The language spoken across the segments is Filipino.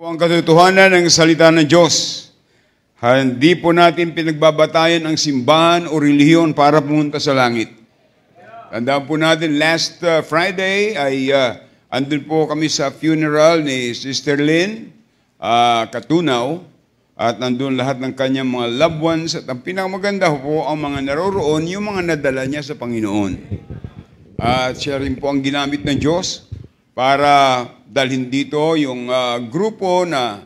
po ang katotohanan ng salita ng Diyos. Hindi po natin pinagbabatayan ang simbahan o relihiyon para pumunta sa langit. Tandaan po natin, last Friday ay andun po kami sa funeral ni Sister Lynn Katunaw at nandun lahat ng kanyang mga loved ones at ang pinakamaganda po ang mga naroroon, yung mga nadala niya sa Panginoon. At siya rin po ang ginamit ng Diyos para dalhin dito yung grupo na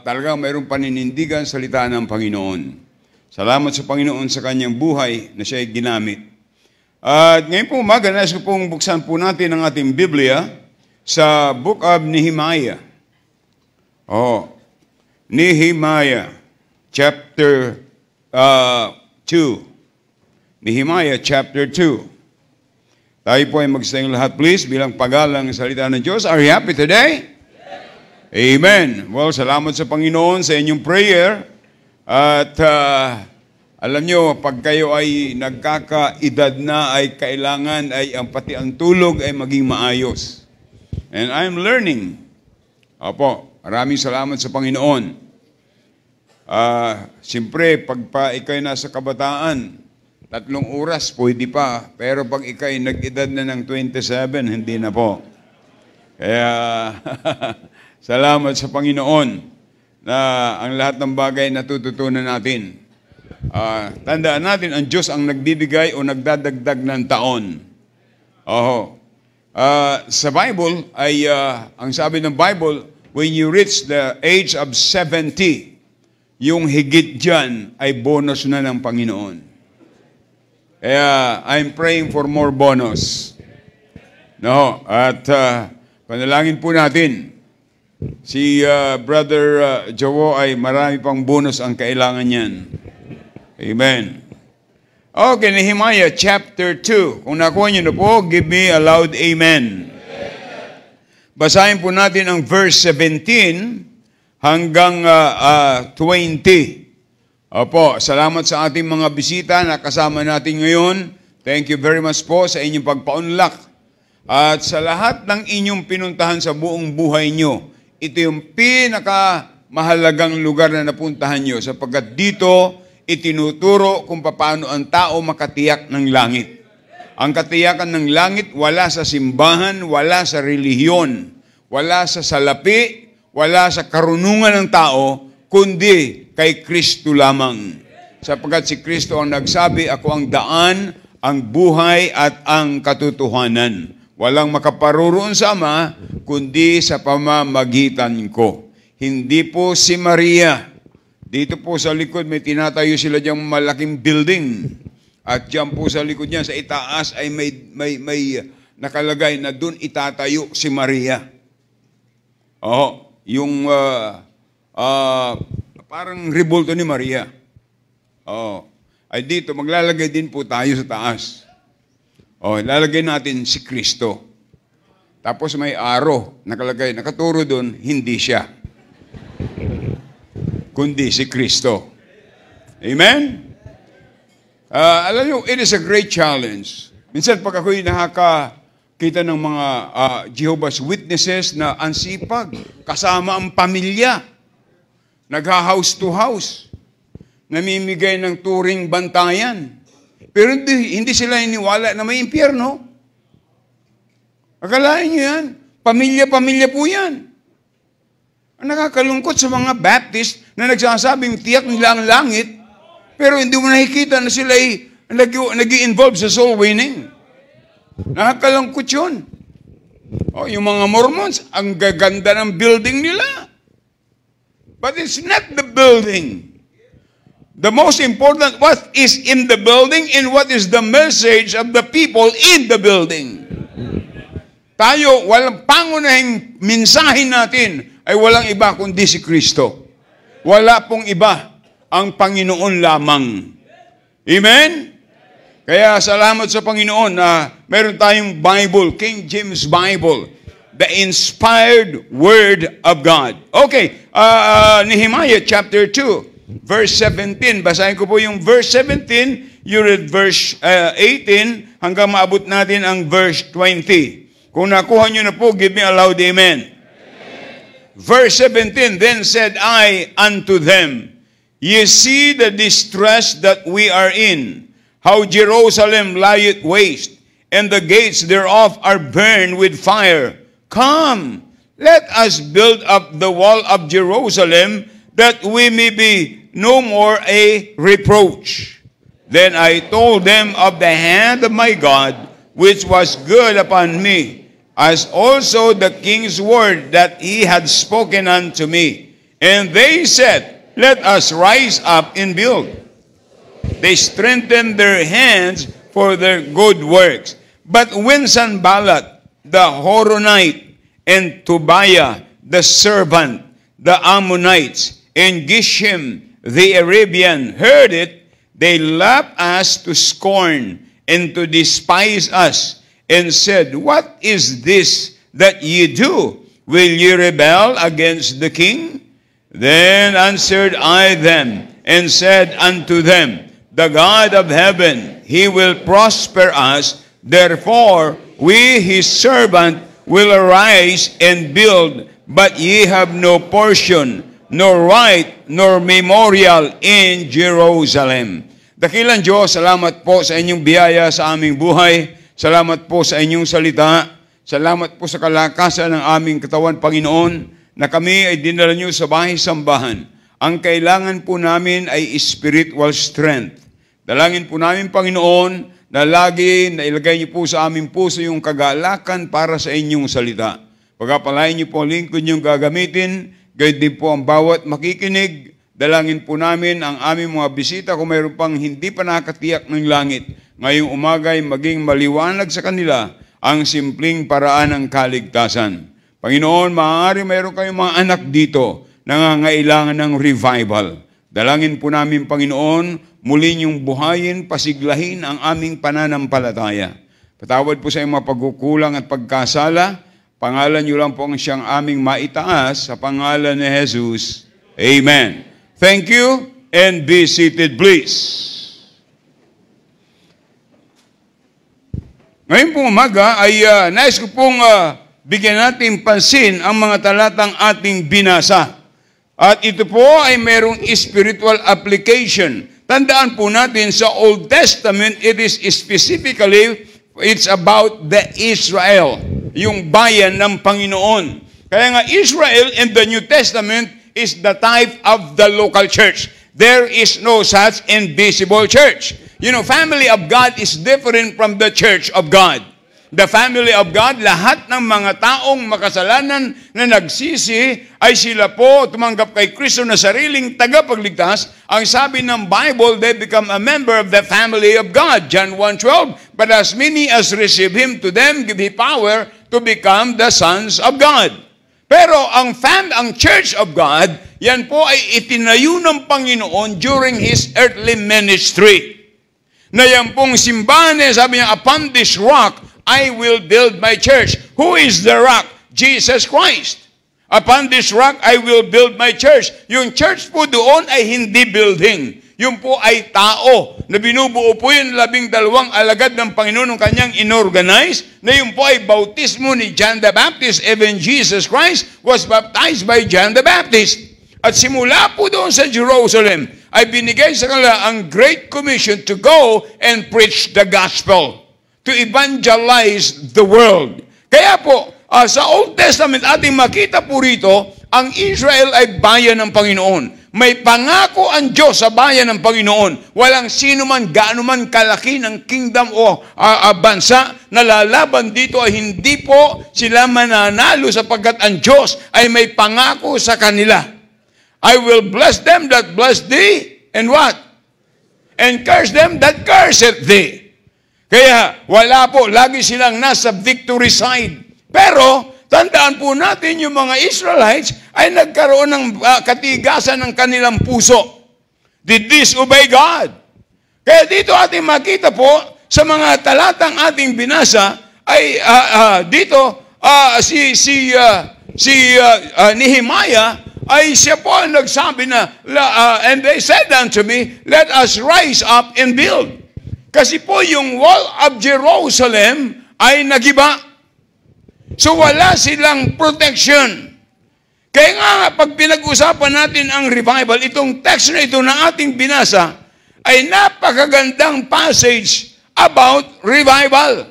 talagang mayroong paninindigan sa salita ng Panginoon. Salamat sa Panginoon sa kanyang buhay na siya ay ginamit. At ngayon po umaga, nais ko pong buksan po natin ang ating Biblia sa Book of Nehemiah. Nehemiah chapter 2. Nehemiah chapter 2. Tayo po ay magsayang lahat please bilang paggalang sa salita ng Diyos. Are you happy today? Yes. Amen. Well, salamat sa Panginoon sa inyong prayer. At alam nyo, pag kayo ay nagkakaedad na ay kailangan ay pati ang tulog ay maging maayos. And I'm learning. Opo, maraming salamat sa Panginoon. Siyempre, pag ikay nasa kabataan, 3 oras, pwede pa. Pero pag ikay nag-edad na ng 27, hindi na po. Kaya, salamat sa Panginoon na ang lahat ng bagay natututunan natin. Tandaan natin, ang Diyos ang nagbibigay o nagdadagdag ng taon. Sa Bible, ay ang sabi ng Bible, when you reach the age of 70, yung higit dyan ay bonus na ng Panginoon. Kaya, I'm praying for more bonus. No, at panalangin po natin, si Brother Jowo ay marami pang bonus ang kailangan niyan. Amen. Okay, Nehemiah chapter 2. Kung nakuha niyo na po, give me a loud amen. Basahin po natin ang verse 17 hanggang 20. Opo, salamat sa ating mga bisita na kasama natin ngayon. Thank you very much po sa inyong pagpaunlak. At sa lahat ng inyong pinuntahan sa buong buhay nyo, ito yung pinakamahalagang lugar na napuntahan nyo sapagkat dito itinuturo kung paano ang tao makatiyak ng langit. Ang katiyakan ng langit wala sa simbahan, wala sa relihiyon, wala sa salapi, wala sa karunungan ng tao, kundi kay Kristo lamang. Sapagkat si Kristo ang nagsabi, ako ang daan, ang buhay at ang katotohanan. Walang makaparoroon sa Ama, kundi sa pamamagitan ko. Hindi po si Maria. Dito po sa likod, may tinatayo sila diyang malaking building. At diyan po sa likod niya, sa itaas ay may nakalagay na doon itatayo si Maria. Yung parang rebulto ni Maria. Ay dito, maglalagay din po tayo sa taas. Lalagay natin si Kristo. Tapos may arrow, nakalagay, nakaturo doon, hindi siya. Kundi si Kristo. Amen? Alam nyo, it is a great challenge. Minsan pag ako'y nakakita ng mga Jehovah's Witnesses na ansipag, kasama ang pamilya, nagha-house to house, namimigay ng turing bantayan. Pero hindi sila iniwala na may impyerno. Akalain nyo yan, pamilya-pamilya po yan. Ang nakakalungkot sa mga Baptist na nagsasabing tiyak nila ang langit, pero hindi mo nakikita na sila ay nag-i-involve sa soul winning. Nakakalungkot yun. Yung mga Mormons, ang gaganda ng building nila. But it's not the building. The most important, what is in the building and what is the message of the people in the building. Tayo, walang pangunahing mensahe natin ay walang iba kundi si Kristo. Wala pong iba, ang Panginoon lamang. Amen? Kaya salamat sa Panginoon na meron tayong Bible, King James Bible, the inspired Word of God. Okay, Nehemiah chapter 2, verse 17. Basahin ko po yung verse 17, you read verse 18, hanggang maabot natin ang verse 20. Kung nakuha nyo na po, give me a loud amen. Verse 17, then said I unto them, ye see the distress that we are in, how Jerusalem lieth waste, and the gates thereof are burned with fire. Come, let us build up the wall of Jerusalem, that we may be no more a reproach. Then I told them of the hand of my God, which was good upon me, as also the king's word that he had spoken unto me. And they said, let us rise up and build. They strengthened their hands for their good works. But when Sanballat, the Horonite, and Tobiah, the servant, the Ammonites, and Geshem, the Arabian, heard it, they laughed us to scorn and to despise us, and said, what is this that ye do? Will ye rebel against the king? Then answered I them, and said unto them, the God of heaven, he will prosper us. Therefore, we his servant will arise and build, but ye have no portion, nor right, nor memorial in Jerusalem. Dakilang Diyos, salamat po sa inyong biyaya sa aming buhay. Salamat po sa inyong salita. Salamat po sa kalakasan ng aming katawan, Panginoon, na kami ay dinala niyo sa bahay-sambahan. Ang kailangan po namin ay spiritual strength. Dalangin po namin, Panginoon, na lagi na ilagay niyo po sa aming puso yung kagalakan para sa inyong salita. Pagpalain niyo po ang lingkod niyong gagamitin, gayon din po ang bawat makikinig. Dalangin po namin ang aming mga bisita kung mayroon pang hindi pa nakatiyak ng langit. Ngayong umaga ay maging maliwanag sa kanila ang simpleng paraan ng kaligtasan. Panginoon, maaari mayroon kayong mga anak dito na nangangailangan ng revival. Dalangin po namin, Panginoon, muli niyong buhayin, pasiglahin ang aming pananampalataya. Patawad po sa iyong mga pagkukulang at pagkasala. Pangalan niyo lang po ang siyang aming maitaas sa pangalan ni Jesus. Amen. Thank you, and be seated, please. Ngayon pong umaga ay nais ko pong bigyan natin pansin ang mga talatang ating binasa. At ito po ay mayroong spiritual application. Tandaan po natin sa Old Testament, it is specifically, it's about the Israel, yung bayan ng Panginoon. Kaya nga Israel in the New Testament is the type of the local church. There is no such invisible church. You know, family of God is different from the church of God. The family of God, lahat ng mga taong makasalanan na nagsisi ay sila po tumanggap kay Kristo na sariling tagapagligtas. Ang sabi ng Bible, they become a member of the family of God. John 1:12, but as many as receive Him, to them give He power to become the sons of God. Pero ang Church of God, yan po ay itinayo ng Panginoon during His earthly ministry. Na yan pong simbahan, sabi niya, upon this rock, I will build my church. Who is the rock? Jesus Christ. Upon this rock, I will build my church. Yung church po doon ay hindi building. Yung po ay tao na binubuo po yung 12 alagad ng Panginoon ng kanyang inorganize, na yung po ay bautismo ni John the Baptist. Even Jesus Christ was baptized by John the Baptist. At simula po doon sa Jerusalem, ay binigay sa kanila ang Great Commission to go and preach the gospel, to evangelize the world. Kaya po, sa Old Testament, ating makita po rito, ang Israel ay bayan ng Panginoon. May pangako ang Diyos sa bayan ng Panginoon. Walang sino man, gaano man kalaki ng kingdom o bansa na lalaban dito ay hindi po sila mananalo sapagkat ang Diyos ay may pangako sa kanila. I will bless them that bless thee, and what? And curse them that curseth thee. Kaya wala po, lagi silang nasa victory side. Pero tandaan po natin yung mga Israelites ay nagkaroon ng katigasan ng kanilang puso. Did disobey God. Kaya dito ating makita po sa mga talatang ating binasa ay dito Nehemiah ay siya po ang nagsabi na, and they said unto me, let us rise up and build. Kasi po yung wall of Jerusalem ay nagiba. So wala silang protection. Kaya nga, pag pinag-usapan natin ang revival, itong text na ito na ating binasa, ay napakagandang passage about revival.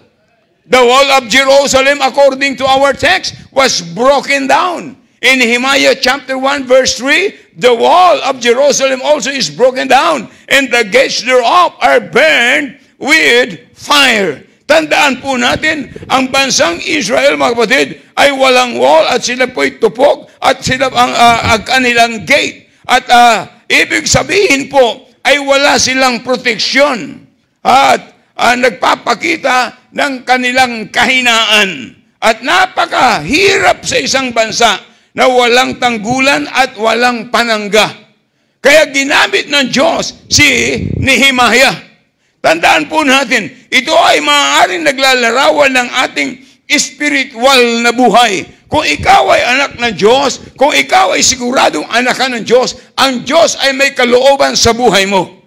The wall of Jerusalem, according to our text, was broken down. In Nehemiah chapter 1, verse 3, the wall of Jerusalem also is broken down, and the gates thereof are burned with fire. Tandaan po natin, ang bansang Israel, mga kapatid, ay walang wall at sila po'y tupok at sila ang kanilang gate. At ibig sabihin po, ay wala silang proteksyon at nagpapakita ng kanilang kahinaan. At napakahirap sa isang bansa na walang tanggulan at walang panangga. Kaya ginamit ng Diyos si Nehemiah. Tandaan po natin, ito ay maaaring naglalarawan ng ating spiritual na buhay. Kung ikaw ay anak ng Diyos, kung ikaw ay siguradong anak ka ng Diyos, ang Diyos ay may kalooban sa buhay mo.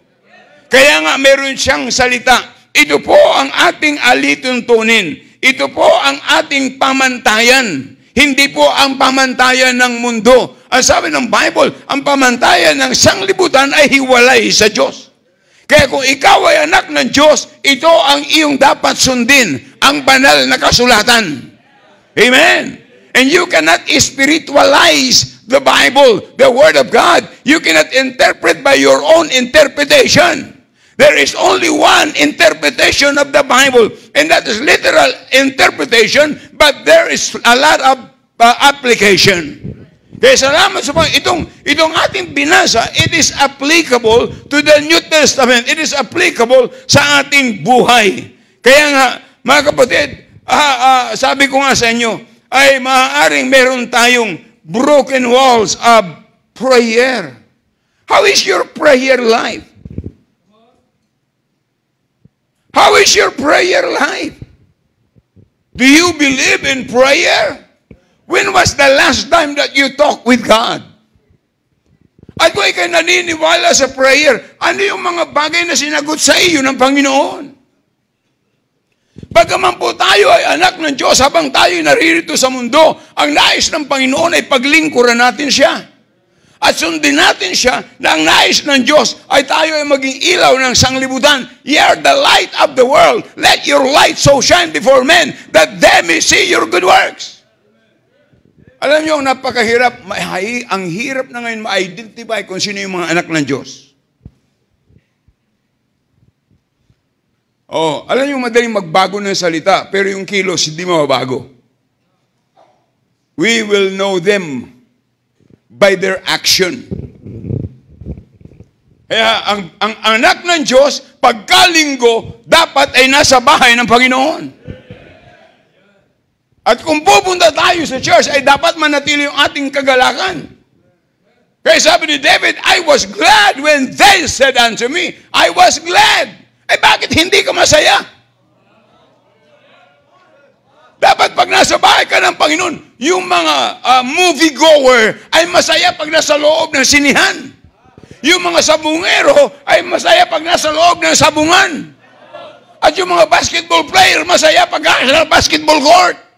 Kaya nga meron siyang salita. Ito po ang ating alituntunin. Ito po ang ating pamantayan. Hindi po ang pamantayan ng mundo. Ang sabi ng Bible, ang pamantayan ng sanglibutan ay hiwalay sa Diyos. Kaya kung ikaw ay anak ng Diyos, ito ang iyong dapat sundin, ang banal na kasulatan. Amen. And you cannot spiritualize the Bible, the Word of God. You cannot interpret by your own interpretation. There is only one interpretation of the Bible, and that is literal interpretation, but there is a lot of application. Kaya salamat sa Panginoon. Itong ating binasa, it is applicable to the New Testament. It is applicable sa ating buhay. Kaya nga, mga kapatid, sabi ko nga sa inyo, ay maaaring meron tayong broken walls of prayer. How is your prayer life? How is your prayer life? Do you believe in prayer? When was the last time that you talked with God? At kung ikay naniniwala sa prayer, ano yung mga bagay na sinagot sa iyo ng Panginoon? Bagaman po tayo ay anak ng Diyos, habang tayo naririto sa mundo, ang nais ng Panginoon ay paglingkuran natin siya. At sundin natin siya na ang nais ng Diyos ay tayo ay maging ilaw ng sanglibutan. Ye are the light of the world. Let your light so shine before men that they may see your good works. Alam niyo, napakahirap, ang hirap na ngayon ma-identify kung sino yung mga anak ng Diyos. Alam niyo, madaling magbago ng salita, pero yung kilos, hindi mababago. We will know them by their action. Kaya, ang anak ng Diyos, pagkalinggo, dapat ay nasa bahay ng Panginoon. At kung pupunta tayo sa church, ay dapat manatili yung ating kagalakan. Kaya sabi ni David, I was glad when they said unto me, I was glad. Ay bakit hindi ka masaya? Dapat pag nasa bahay ka ng Panginoon, yung mga moviegoer ay masaya pag nasa loob ng sinihan. Yung mga sabungero ay masaya pag nasa loob ng sabungan. At yung mga basketball player, masaya pag nasa basketball court.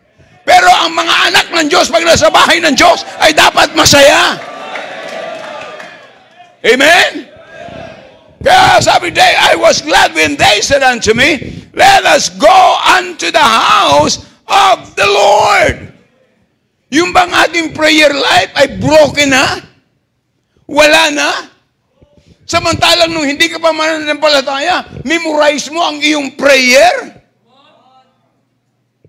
Pero ang mga anak ng Diyos, pag nasa bahay ng Diyos, ay dapat masaya. Amen? Kaya sabi day, I was glad when they said unto me, let us go unto the house of the Lord. Yung bang ating prayer life ay broken na? Wala na? Samantalang nung hindi ka pa mananampalataya, memorize mo ang iyong prayer.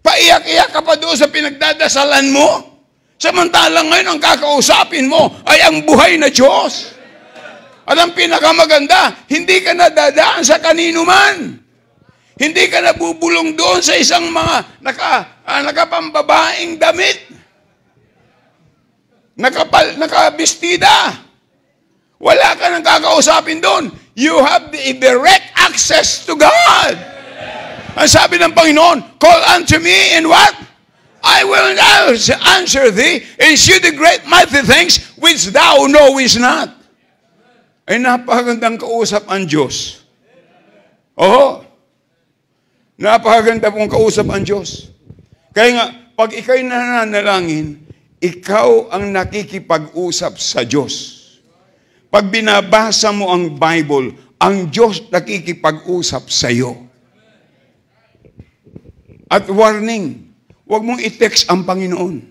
Paiyak-iyak ka pa doon sa pinagdadasalan mo. Samantalang ngayon ang kakausapin mo ay ang buhay na Diyos. At ang pinakamaganda, hindi ka nadadaan sa kanino man. Hindi ka nabubulong doon sa isang mga nakapambabaing damit. Nakabistida. Wala ka nang kakausapin doon. You have the direct access to God. Ang sabi ng Panginoon, call unto me and what? I will answer thee and shew the great mighty things which thou knowest not. Ay napakagandang kausap ang Diyos. Napakaganda pong kausap ang Diyos. Kaya nga, pag ikaw'y nananalangin, ikaw ang nakikipag-usap sa Diyos. Pag binabasa mo ang Bible, ang Diyos nakikipag-usap sa iyo. At warning, huwag mong i-text ang Panginoon.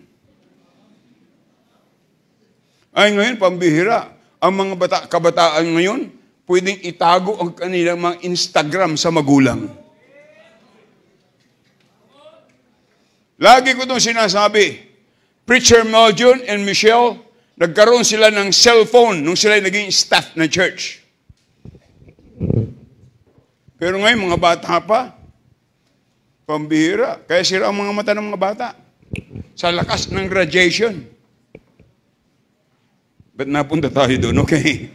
Ay ngayon, pambihira. Ang mga kabataan ngayon, pwedeng itago ang kanilang mga Instagram sa magulang. Lagi ko itong sinasabi, Preacher Meljon and Michelle, nagkaroon sila ng cellphone nung sila naging staff ng church. Pero ngayon, mga bata pa, pambihira. Kaya sira ang mga mata ng mga bata. Sa lakas ng radiation. Ba't napunta tayo doon? Okay.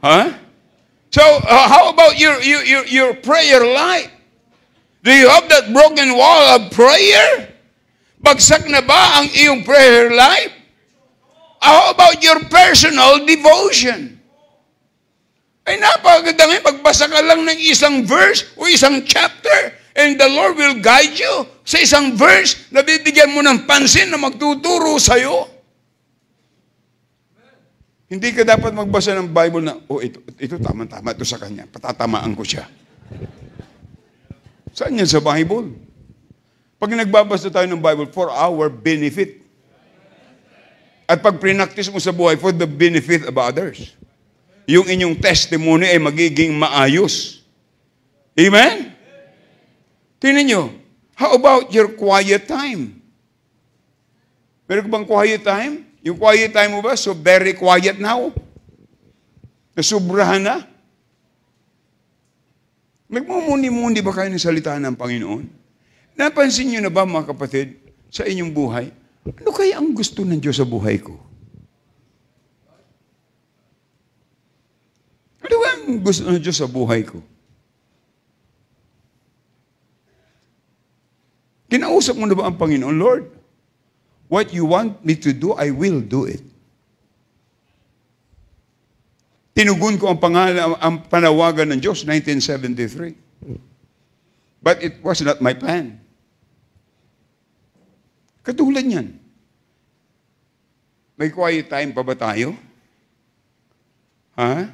Huh? So, how about your prayer life? Do you have that broken wall of prayer? Bagsak na ba ang iyong prayer life? How about your personal devotion? Ay napakaganda ngayon, magbasa ka lang ng isang verse o isang chapter and the Lord will guide you sa isang verse na bibigyan mo ng pansin na magtuturo sa'yo. Hindi ka dapat magbasa ng Bible na, ito tama-tama ito sa kanya, patatamaan ko siya. Saan yan sa Bible? Pag nagbabasa tayo ng Bible, for our benefit. At pag prinactice mo sa buhay, for the benefit of others. Yung inyong testimony ay magiging maayos. Amen? Tingnan nyo, how about your quiet time? Meron ka bang quiet time? Yung quiet time mo ba, so very quiet now? Nasubrahan na? Nagmumuni-muni ba kayo ng salita ng Panginoon? Napansin niyo na ba mga kapatid, sa inyong buhay, ano kaya ang gusto ng Diyos sa buhay ko? Ano kaya ang gusto ng Diyos sa buhay ko? Kinausap mo na ba ang Panginoon, Lord? What you want me to do, I will do it. Tinugon ko ang panawagan ng Diyos, 1973. But it was not my plan. Katulad yan. May quiet time pa ba tayo? Ha?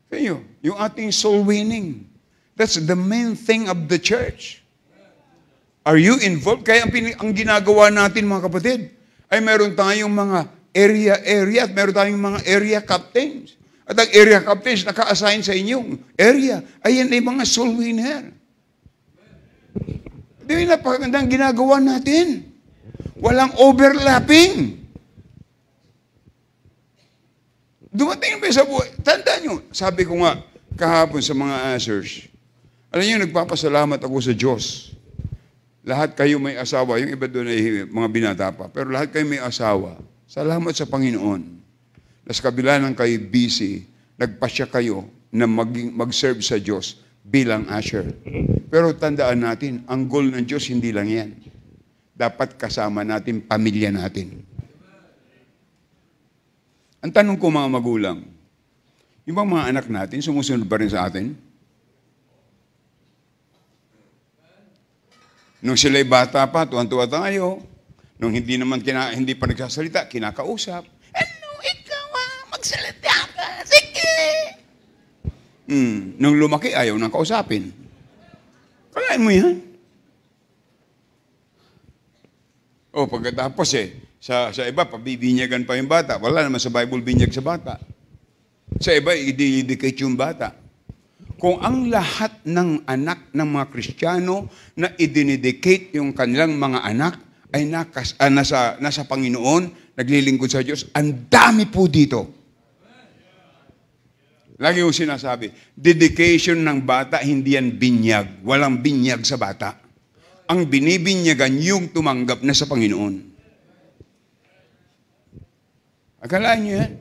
Kayo, yung ating soul winning. That's the main thing of the church. Are you involved? Kaya ang ginagawa natin mga kapatid, ay meron tayong mga area at meron tayong mga area captains. At ang area captains naka-assign sa inyong area, ay yan ay mga soul winner. Di ba napakagandang ginagawa natin? Walang overlapping. Dumating ba sa buhay? Tandaan nyo, sabi ko nga kahapon sa mga answers, alam nyo, nagpapasalamat ako sa Diyos. Lahat kayo may asawa, yung iba doon ay mga binata pa, pero lahat kayo may asawa. Salamat sa Panginoon. Sa kabila ng kayo busy, nagpasya kayo na mag-serve sa Diyos bilang usher. Pero tandaan natin, ang goal ng Diyos hindi lang yan. Dapat kasama natin, pamilya natin. Ang tanong ko mga magulang, yung bang mga anak natin, sumusunod pa rin sa atin? Nung sila'y bata pa, tuwan-tuwa tayo. Nung hindi pa nagsasalita, kinakausap. Ano, ikaw magsalita ka, sige! Nung lumaki, ayaw nang kausapin. Kalain mo yan. O, pagkatapos sa iba, pabibinyagan pa yung bata. Wala naman sa Bible binyag sa bata. Sa iba, i-dedicate yung bata. Kung ang lahat ng anak ng mga Kristiyano na i-dedicate yung kanilang mga anak ay nasa Panginoon, naglilingkod sa Diyos, ang dami po dito. Lagi yung sinasabi, dedication ng bata, hindi yan binyag. Walang binyag sa bata. Ang binibinyagan yung tumanggap na sa Panginoon. Akalaan niyo yan?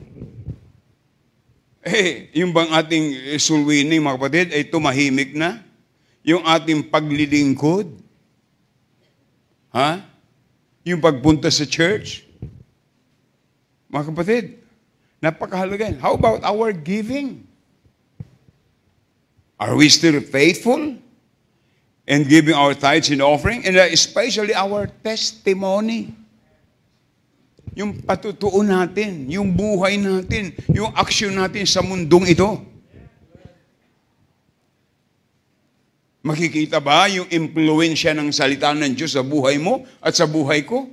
Yung bang ating soul winning, mga kapatid, ay tumahimik na? Yung ating paglilingkod? Ha? Yung pagpunta sa church? Mga kapatid, napakahalaga yan. How about our giving? Are we still faithful? and giving our tithes and offering, and especially our testimony. Yung patutuo natin, yung buhay natin, yung aksyon natin sa mundong ito. Makikita ba yung impluensya ng salita ng Diyos sa buhay mo at sa buhay ko?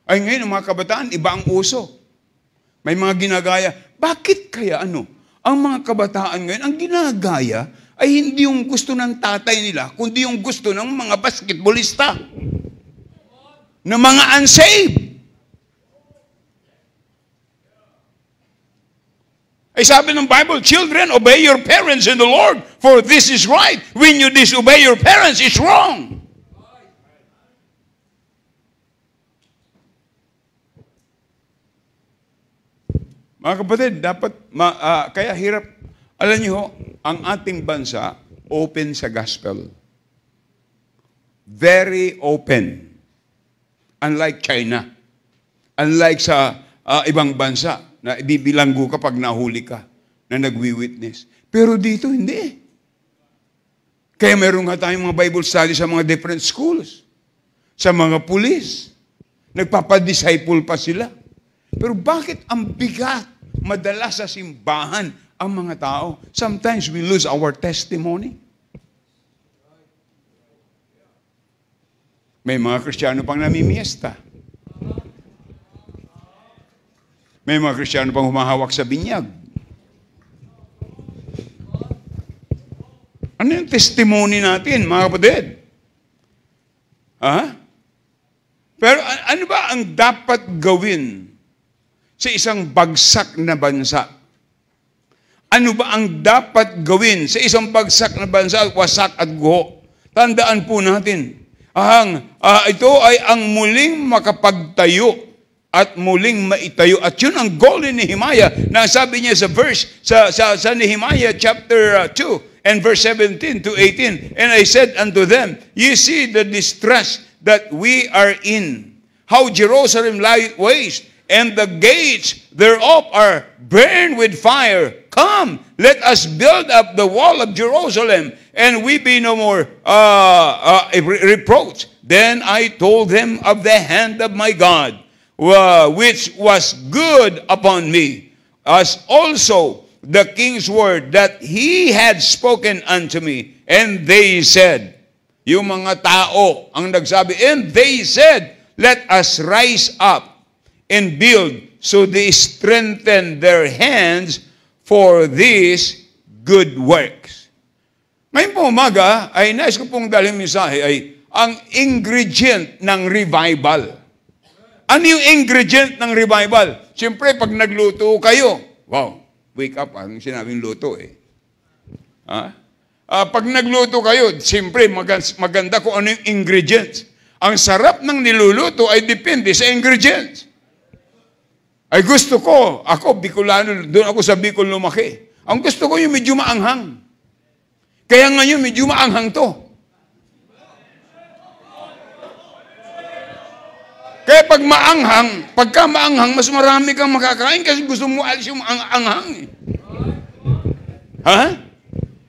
Ay ngayon, mga kabataan, iba ang uso. May mga ginagaya. Bakit kaya ang mga kabataan ngayon, ang ginagaya ay hindi yung gusto ng tatay nila, kundi yung gusto ng mga basketballista, ng mga unsaved. Ay sabi ng Bible, children, obey your parents in the Lord, for this is right. When you disobey your parents, it's wrong. Mga kapatid, dapat, kaya hirap, alam niyo, ang ating bansa, open sa gospel. Very open. Unlike China. Unlike sa ibang bansa, na ibibilanggo ka pag nahuli ka, na nagwi-witness. Pero dito, hindi. Kaya meron nga tayong mga Bible study sa mga different schools. Sa mga pulis. Nagpapadisciple pa sila. Pero bakit ang bigat madalas sa simbahan ang mga tao? Sometimes we lose our testimony. May mga Kristiyano pang namimiesta. May mga Kristiyano pang humahawak sa binyag. Ano yung testimony natin, mga kapatid? Pero ano ba ang dapat gawin sa isang bagsak na bansa? Ano ba ang dapat gawin sa isang bagsak na bansa, wasak at guho? Tandaan po natin, ito ay ang muling makapagtayo at muling maitayo. At yun ang goal ni Nehemiah, na sabi niya sa verse, sa Nehemiah chapter 2 and verse 17 to 18, and I said unto them, ye see the distress that we are in, how Jerusalem lieth waste, and the gates thereof are burned with fire. Come, let us build up the wall of Jerusalem, and we be no more reproached. Then I told them of the hand of my God, which was good upon me, as also the king's word that he had spoken unto me. And they said, yung mga tao ang nagsabi, and they said, let us rise up and build. So they strengthened their hands for these good works. Ngayon po umaga, ay nais ko pong dalhin mensahe ay ang ingredient ng revival. Ano yung ingredient ng revival? Siyempre, pag nagluto kayo, wow, wake up, ang sinabing luto eh. Pag nagluto kayo, siyempre, maganda kung ano yung ingredients. Ang sarap ng niluluto ay depende sa ingredients. Ay gusto ko, ako, Bicolano, doon ako sa Bicol lumaki. Ang gusto ko yung medyo maanghang. Kaya ngayon, medyo maanghang to. Kaya pagka maanghang, mas marami kang makakain kasi gusto mo alis yung anghang.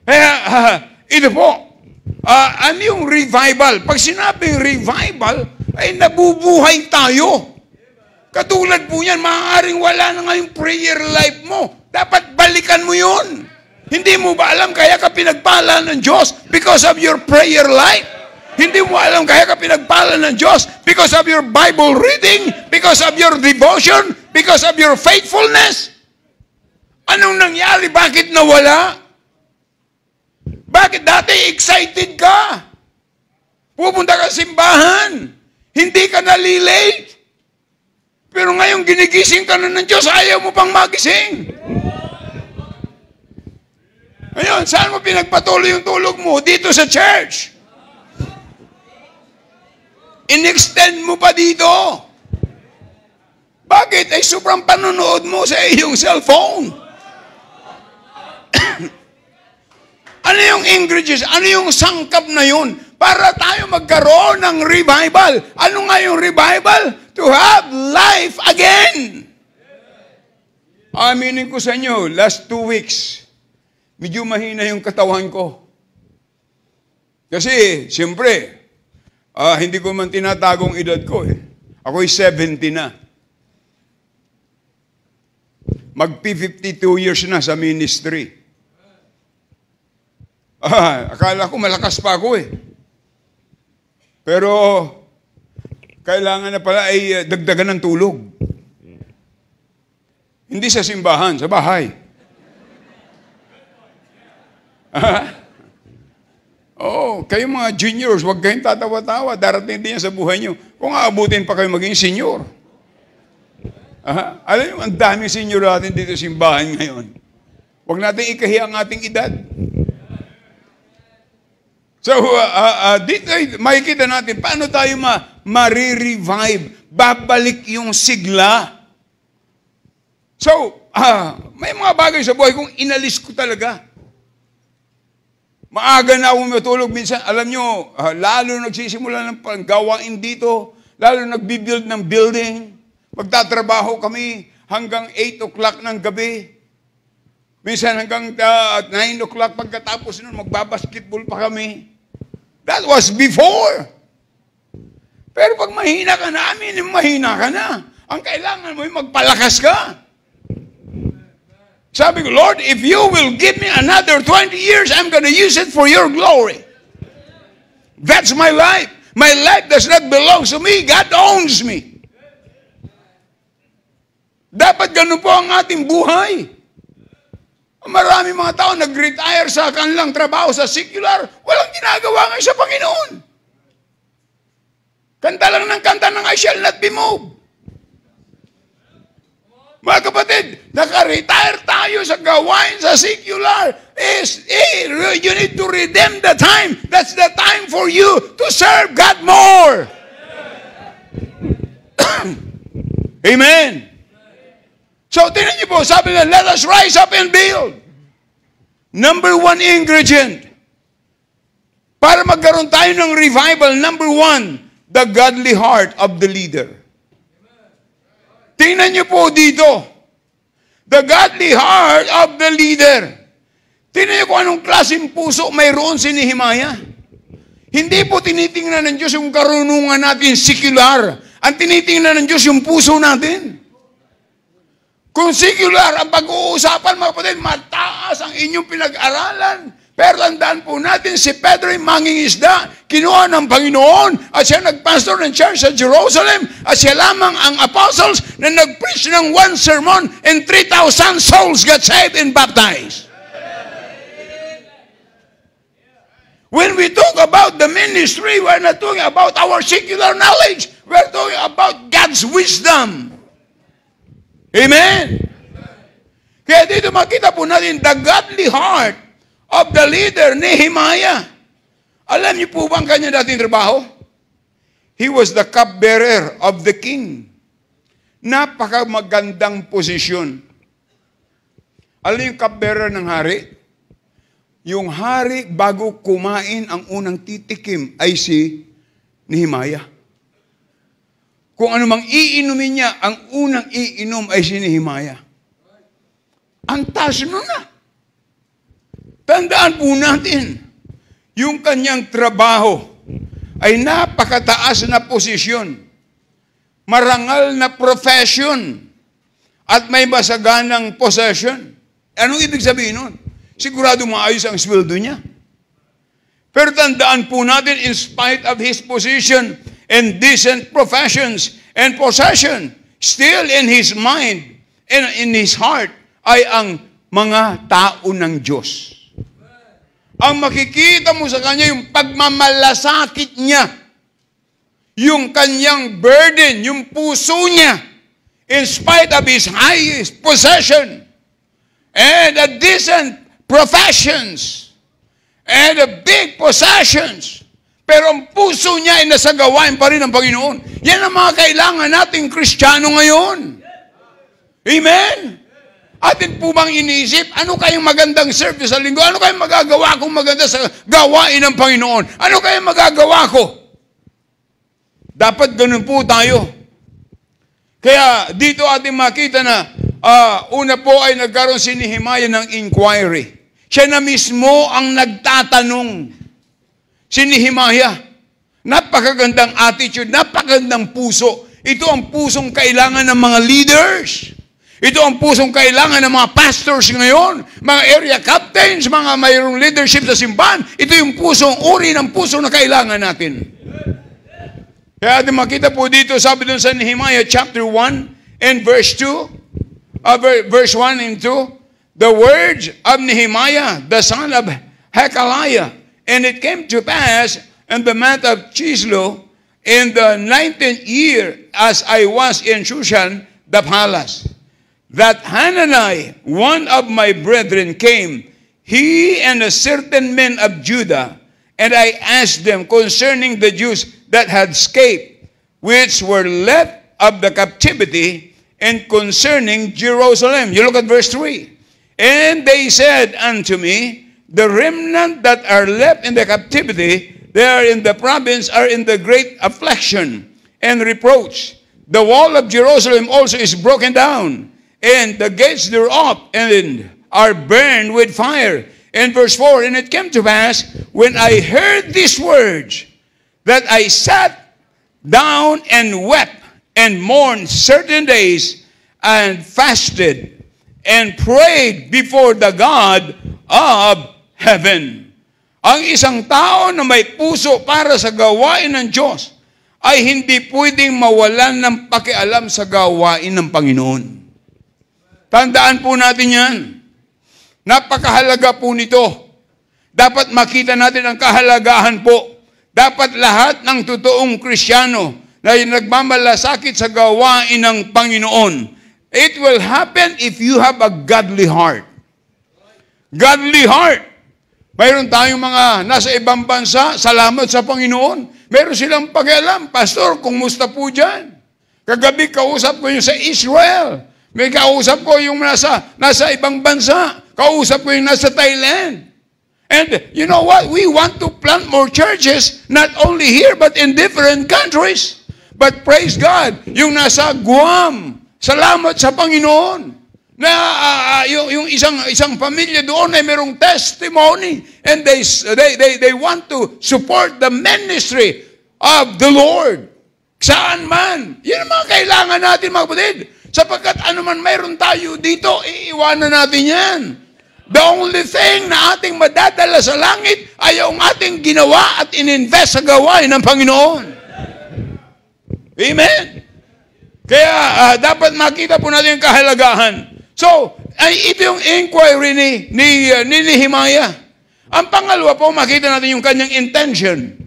Kaya, ito po, ano yung revival? Pag sinabing revival, ay nabubuhay tayo. Katulad po yan, maaaring wala na nga yung prayer life mo. Dapat balikan mo yun. Hindi mo ba alam kaya ka pinagpala ng Diyos because of your prayer life? Hindi mo alam kaya ka pinagpala ng Diyos because of your Bible reading, because of your devotion, because of your faithfulness? Anong nangyari? Bakit nawala? Bakit dati excited ka? Pupunta ka sa simbahan. Hindi ka nalilate. Pero ngayon ginigising ka na ng Diyos, ayaw mo pang magising. Ngayon, saan mo pinagpatuloy yung tulog mo? Dito sa church. In-extend mo pa dito. Bakit? Ay sobrang panonood mo sa iyong cellphone. Ano yung ingredients? Ano yung sangkap na yun? Para tayo magkaroon ng revival. Ano nga yung revival? To have life again. Aminin ko sa inyo, last 2 weeks, medyo mahina yung katawan ko. Kasi, siyempre, hindi ko man tinatagong edad ko eh. Ako'y 70 na. Mag-52 years na sa ministry. Akala ko malakas pa ako eh. Pero, kailangan na pala ay dagdagan ng tulog. Hindi sa simbahan, sa bahay. Kayong mga juniors, huwag kayong tatawa-tawa. Darating din yan sa buhay nyo. Kung aabutin pa kayo maging senior. Alam nyo, ang daming senior natin dito sa simbahan ngayon. Huwag natin ikahiya ang ating edad. So, dito makikita natin, paano tayo ma-revive? Babalik yung sigla. So, may mga bagay sa buhay kung inalis ko talaga. Maaga na ako matulog. Minsan, alam nyo, lalo nagsisimula ng panggawain dito, lalo nagbibuild ng building, magtatrabaho kami hanggang 8 o'clock ng gabi. Minsan hanggang 9 o'clock pagkatapos nun, magbabasketball pa kami. That was before. Pero pag mahina ka na, mahina ka na. Ang kailangan mo yung magpalakas ka. Sabi ko, Lord, if you will give me another 20 years, I'm going to use it for your glory. That's my life. My life does not belong to me. God owns me. Dapat ganun po ang ating buhay. Marami mga tao nag-retire sa kanilang trabaho sa secular, walang ginagawa ngayon sa Panginoon. Kanta lang ng kanta ng I shall not be moved. Mga kapatid, naka-retire tayo sa gawain sa secular. You need to redeem the time. That's the time for you to serve God more. Amen. So, tinan niyo po, sabi na, let us rise up and build. Number 1 ingredient. Para magkaroon tayo ng revival, number 1, the godly heart of the leader. Tingnan niyo po dito. The godly heart of the leader. Tingnan niyo kung anong klaseng puso mayroon si Nehemiah. Hindi po tinitingnan ng Diyos yung karunungan natin secular. Ang tinitingnan ng Diyos yung puso natin. Kung secular ang pag-uusapan, mga kapatid, mataas ang inyong pinag-aralan. Pero tandaan po natin, si Pedro ay mangingisda, kinuha ng Panginoon, at siya nagpastor ng church sa Jerusalem, at siya lamang ang apostles na nag-preach ng one sermon, and 3,000 souls got saved and baptized. When we talk about the ministry, we're not talking about our secular knowledge. We're talking about God's wisdom. Amen? Kaya dito makita po natin the godly heart of the leader, Nehemiah. Alam niyo po ba ang kanya dating trabaho? He was the cupbearer of the king. Napakamagandang posisyon. Alam niyo yung cupbearer ng hari? Yung hari bago kumain ang unang titikim ay si Nehemiah. Kung ano mang iinumin niya, ang unang iinom ay si Nehemiah. Ang taas nun na. Tandaan po natin, yung kanyang trabaho ay napakataas na posisyon, marangal na profession, at may masaganang possession. Anong ibig sabihin nun? Sigurado maayos ang sweldo niya. Pero tandaan po natin, in spite of his position and decent professions and possession, still in his mind and in his heart ay ang mga tao ng Diyos. Ang makikita mo sa kanya, yung pagmamalasakit niya, yung kanyang burden, yung puso niya, in spite of his highest possession and the decent professions and the big possessions, pero ang puso niya ay nasa gawain pa rin ng Panginoon. Yan ang mga kailangan nating Kristiyano ngayon. Amen? Atin po bang iniisip, ano kayong magandang service sa linggo? Ano kayong magagawa kong maganda sa gawain ng Panginoon? Ano kayong magagawa ko? Dapat ganun po tayo. Kaya dito ating makita na una po ay nagkaroon si Nehemiah ng inquiry. Siya na mismo ang nagtatanong. Si Nehemiah, napakagandang attitude, napakagandang puso. Ito ang pusong kailangan ng mga leaders. Ito ang pusong kailangan ng mga pastors ngayon, mga area captains, mga mayroong leadership sa simbahan. Ito yung pusong, uri ng puso na kailangan natin. Kaya makita po dito, sabi dun sa Nehemiah chapter 1 and verse 2, verse 1 and 2, the words of Nehemiah, the son of Hakaliah, and it came to pass in the month of Chislev, in the 19th year, as I was in Shushan, the palace, that Hanani, one of my brethren, came, he and a certain men of Judah, and I asked them concerning the Jews that had escaped, which were left of the captivity, and concerning Jerusalem. You look at verse 3. And they said unto me, the remnant that are left in the captivity, they are in the province, are in the great affliction and reproach. The wall of Jerusalem also is broken down, and the gates thereof and are burned with fire. And verse 4, and it came to pass, when I heard these words, that I sat down and wept and mourned certain days, and fasted and prayed before the God of heaven. Ang isang tao na may puso para sa gawain ng Diyos ay hindi pwedeng mawalan ng pakialam sa gawain ng Panginoon. Tandaan po natin yan. Napakahalaga po nito. Dapat makita natin ang kahalagahan po. Dapat lahat ng totoong Kristiyano na nagmamalasakit sa gawain ng Panginoon, it will happen if you have a godly heart. Godly heart. Mayroon tayong mga nasa ibang bansa, salamat sa Panginoon. Meron silang pakialam, Pastor, kumusta po dyan? Kagabi kausap ko yung sa Israel. May kausap ko yung nasa ibang bansa. Kausap ko yung nasa Thailand. And you know what? We want to plant more churches, not only here, but in different countries. But praise God, yung nasa Guam, salamat sa Panginoon. Na yung isang pamilya doon ay merong testimony. And they want to support the ministry of the Lord. Saan man. Yan ang mga kailangan natin, mga kapatid. Sapagkat anuman mayroon tayo dito, iiwanan natin yan. The only thing na ating madadala sa langit ay yung ating ginawa at ininvest sa gawain ng Panginoon. Amen? Kaya dapat makita po natin yung kahalagahan. So, ito yung inquiry ni Nehemiah. Ang pangalawa po, makita natin yung kanyang intention.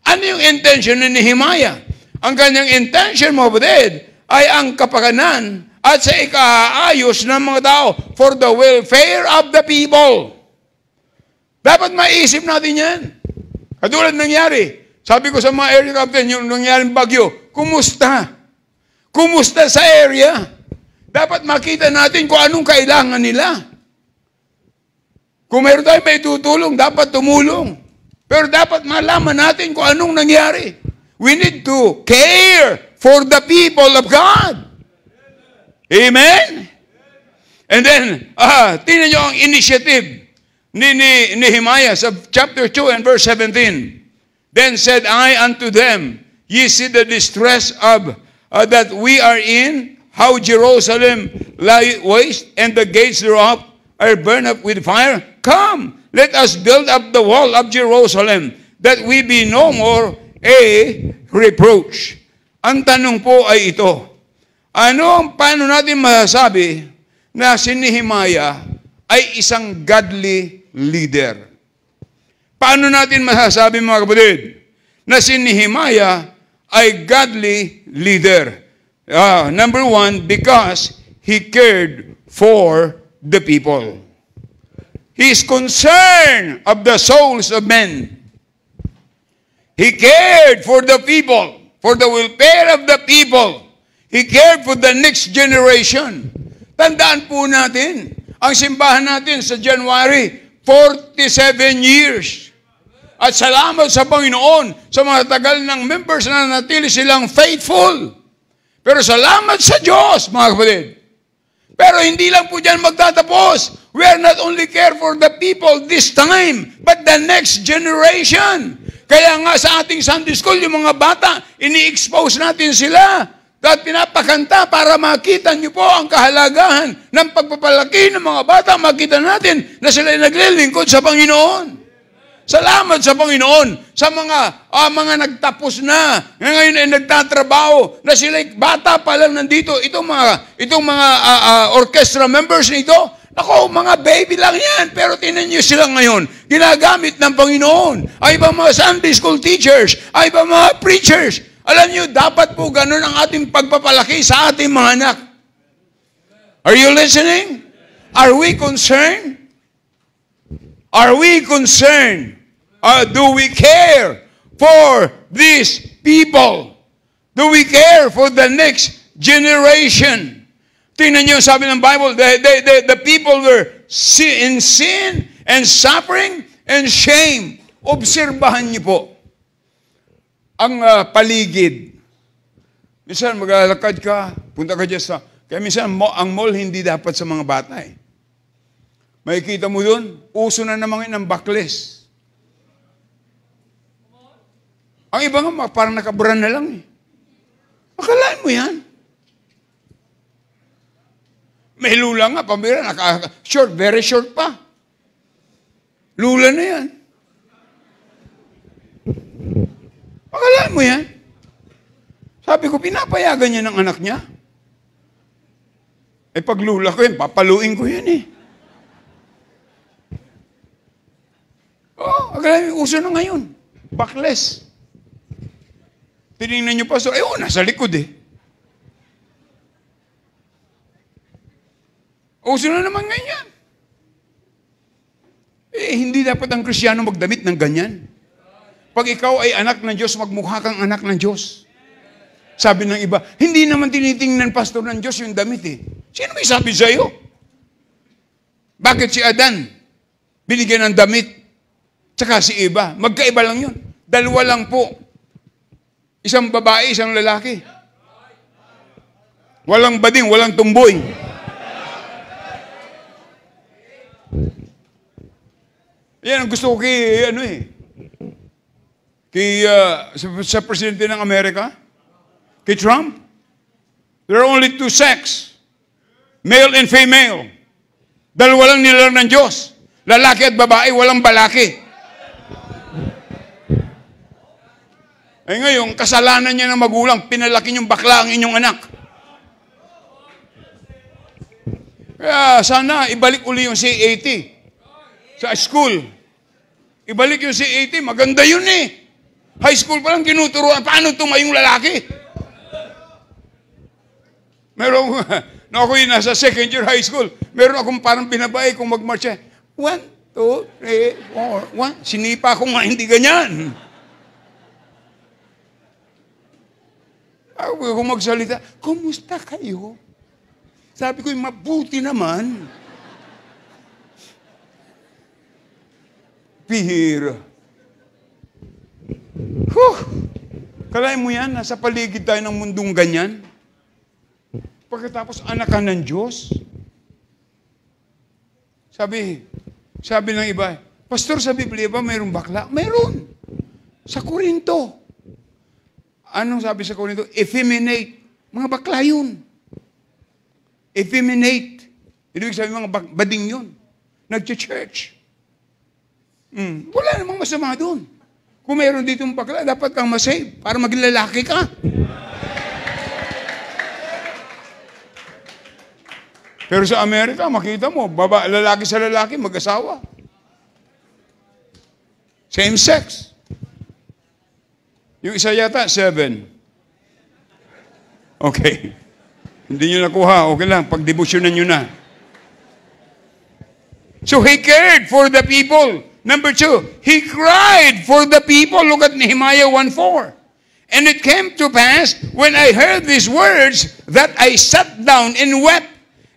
Ano yung intention ni Nehemiah? Ang kanyang intention, mga kapatid, ay ang kapakanan at sa ikaayos ng mga tao for the welfare of the people. Dapat maisip natin yan. Katulad nangyari, sabi ko sa mga area captain, yung nangyaring bagyo, kumusta? Kumusta sa area? Dapat makita natin kung anong kailangan nila. Kung meron tayo may tutulong, dapat tumulong. Pero dapat malaman natin kung anong nangyari. We need to care for the people of God. Amen? And then, tingnan nyo ang initiative ni Nehemiah sa chapter 2 and verse 17. Then said I unto them, ye see the distress of that we are in, how Jerusalem lie waste, and the gates thereof are burned up with fire. Come, let us build up the wall of Jerusalem, that we be no more a reproach. Ang tanong po ay ito, paano natin masasabi na si Nehemiah ay isang godly leader? Paano natin masasabi, mga kapatid, na si Nehemiah ay godly leader? Number one, because he cared for the people. He is concerned of the souls of men. He cared for the people, for the welfare of the people. He cared for the next generation. Tandaan po natin, ang simbahan natin sa January, 47 years. At salamat sa Panginoon sa mga tagal ng members na natili silang faithful. Pero salamat sa Diyos, mga kapatid. Pero hindi lang po dyan magtatapos. We are not only care for the people this time, but the next generation. Kaya nga sa ating Sunday School, yung mga bata, ini-expose natin sila. At pinapakanta para makita niyo po ang kahalagahan ng pagpapalaki ng mga bata. Makita natin na sila ay naglilingkod sa Panginoon. Salamat sa Panginoon sa mga nagtapos na, ngayon ay nagtatrabaho, na sila bata pa lang nandito. Itong mga orchestra members nito, ako, mga baby lang yan, pero tinan niyo sila ngayon, ginagamit ng Panginoon. Ay ba mga Sunday school teachers, ay ba mga preachers. Alam niyo, dapat po ganun ang ating pagpapalaki sa ating mga anak. Are you listening? Are we concerned? Are we concerned? Do we care for these people? Do we care for the next generation? Tingnan niyo, sabi ng Bible, the people were in sin and suffering and shame. Obserbahan niyo po ang paligid. Minsan maglalakad ka, punta ka dyan sa... Kaya minsan ang mall hindi dapat sa mga bata eh. Makikita mo doon, uso na naman ng backless. Ang iba nga, parang nakabura na lang eh. Akalain mo yan. May lula nga, pambira, short, very short pa. Lula na yan. Akalain mo yan. Sabi ko, pinapayagan niya ng anak niya. Eh pag lula ko yan, papaluin ko yan eh. Oh, akalain mo, uso na ngayon. Backless. Tinignan niyo pa, nasa likod eh. Uso na naman ganyan. Hindi dapat ang Kristiyano magdamit ng ganyan. Pag ikaw ay anak ng Diyos, magmukha kang anak ng Diyos. Sabi ng iba, hindi naman tinitingnan pastor ng Diyos yung damit eh. Sino may sabi sa'yo? Bakit si Adan binigyan ng damit? Tsaka si Eva, magkaiba lang yun. Dalawa lang po. Isang babae, isang lalaki. Walang bading, walang tumboy. Yan ang gusto ko sa presidente ng Amerika, kay Trump. There are only two sex, male and female. Dalawa lang nilalang ng Diyos. Lalaki at babae, walang balaki. Eh ngayon, kasalanan niya ng magulang, pinalaki niyong bakla ang inyong anak. Kaya sana ibalik uli yung C80 sa school. Ibalik yung C80, maganda yun eh. High school pa lang tinuturuan, paano tumayong lalaki? Meron, ako yung nasa second year high school, meron akong parang binabae kung mag-march. 1, 2, 3, 4, 1. Sinipa ko nga, hindi ganyan. Ako magsalita, kumusta kayo? Sabi ko, mabuti naman. Pihira. Kalahin mo yan, nasa paligid tayo ng mundong ganyan. Pagkatapos anak ka ng Diyos. Sabi ng iba, Pastor, sa Biblia ba mayroong bakla? Mayroon. Sa Korinto. Anong sabi sa Korinto? Effeminate. Mga bakla yun. Effeminate. Ibig sabihin mga bading yun. Nag-church. Wala namang masama doon. Kung mayroon ditong bakla, dapat kang masave para maging lalaki ka. Pero sa Amerika, makita mo, lalaki sa lalaki, mag-asawa. Same sex. Yung isa yata, 7. Okay. Hindi nyo nakuha, okay lang, pagdebosyonan nyo na. So he cared for the people. Number 2, he cried for the people. Look at Nehemiah 1:4. And it came to pass, when I heard these words, that I sat down and wept,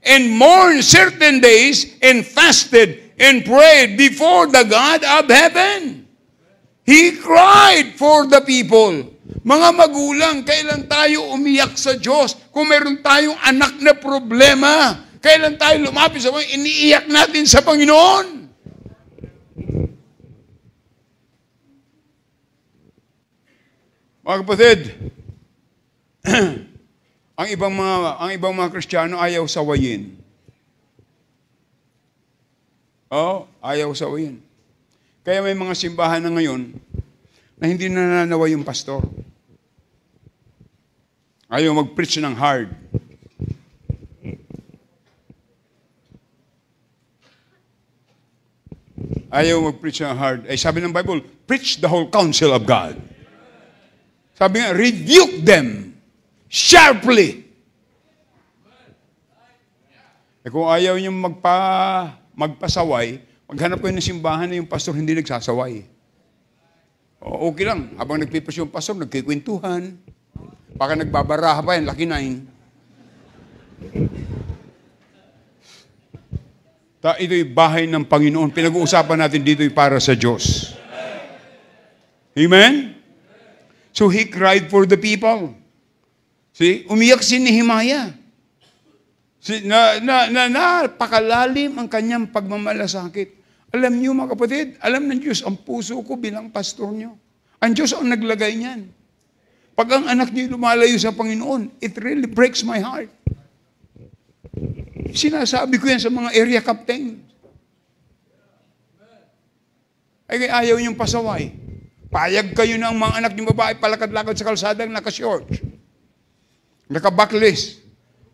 and mourned certain days, and fasted, and prayed before the God of heaven. He cried for the people. Mga magulang, kailan tayo umiyak sa Diyos? Kung meron tayong anak na problema, kailan tayo lumapit sa Panginoon? Iniiyak natin sa Panginoon. Mga kapatid, ang ibang mga Kristiyano ayaw sawayin. Ayaw sawayin. Kaya may mga simbahan na ngayon na hindi nananawa yung pastor. Ayaw mag-preach ng hard. Ayaw mag-preach ng hard. Ay sabi ng Bible, preach the whole counsel of God. Sabi nga, rebuke them sharply. Kung ayaw niyong magpasaway, maghanap kayo ng simbahan na yung pastor hindi nagsasaway. Okay lang. Habang nagpipas yung pastor, nagkikwentuhan. Baka nagbabaraha pa yan, laki 9. Ito'y bahay ng Panginoon. Pinag-uusapan natin dito'y para sa Diyos. Amen? So he cried for the people. See? Umiyak si Nehemiah. Napakalalim ang kanyang pagmamalasakit. Alam niyo mga kapatid, alam ng Diyos ang puso ko bilang pastor niyo. Ang Diyos ang naglagay niyan. Pag ang anak niyo lumalayo sa Panginoon, it really breaks my heart. Sinasabi ko yan sa mga area captain. Ay ayaw niyong pasaway. Payag kayo na ang mga anak niyong babae palakad-lakad sa kalsadang naka-short. Naka-backlist.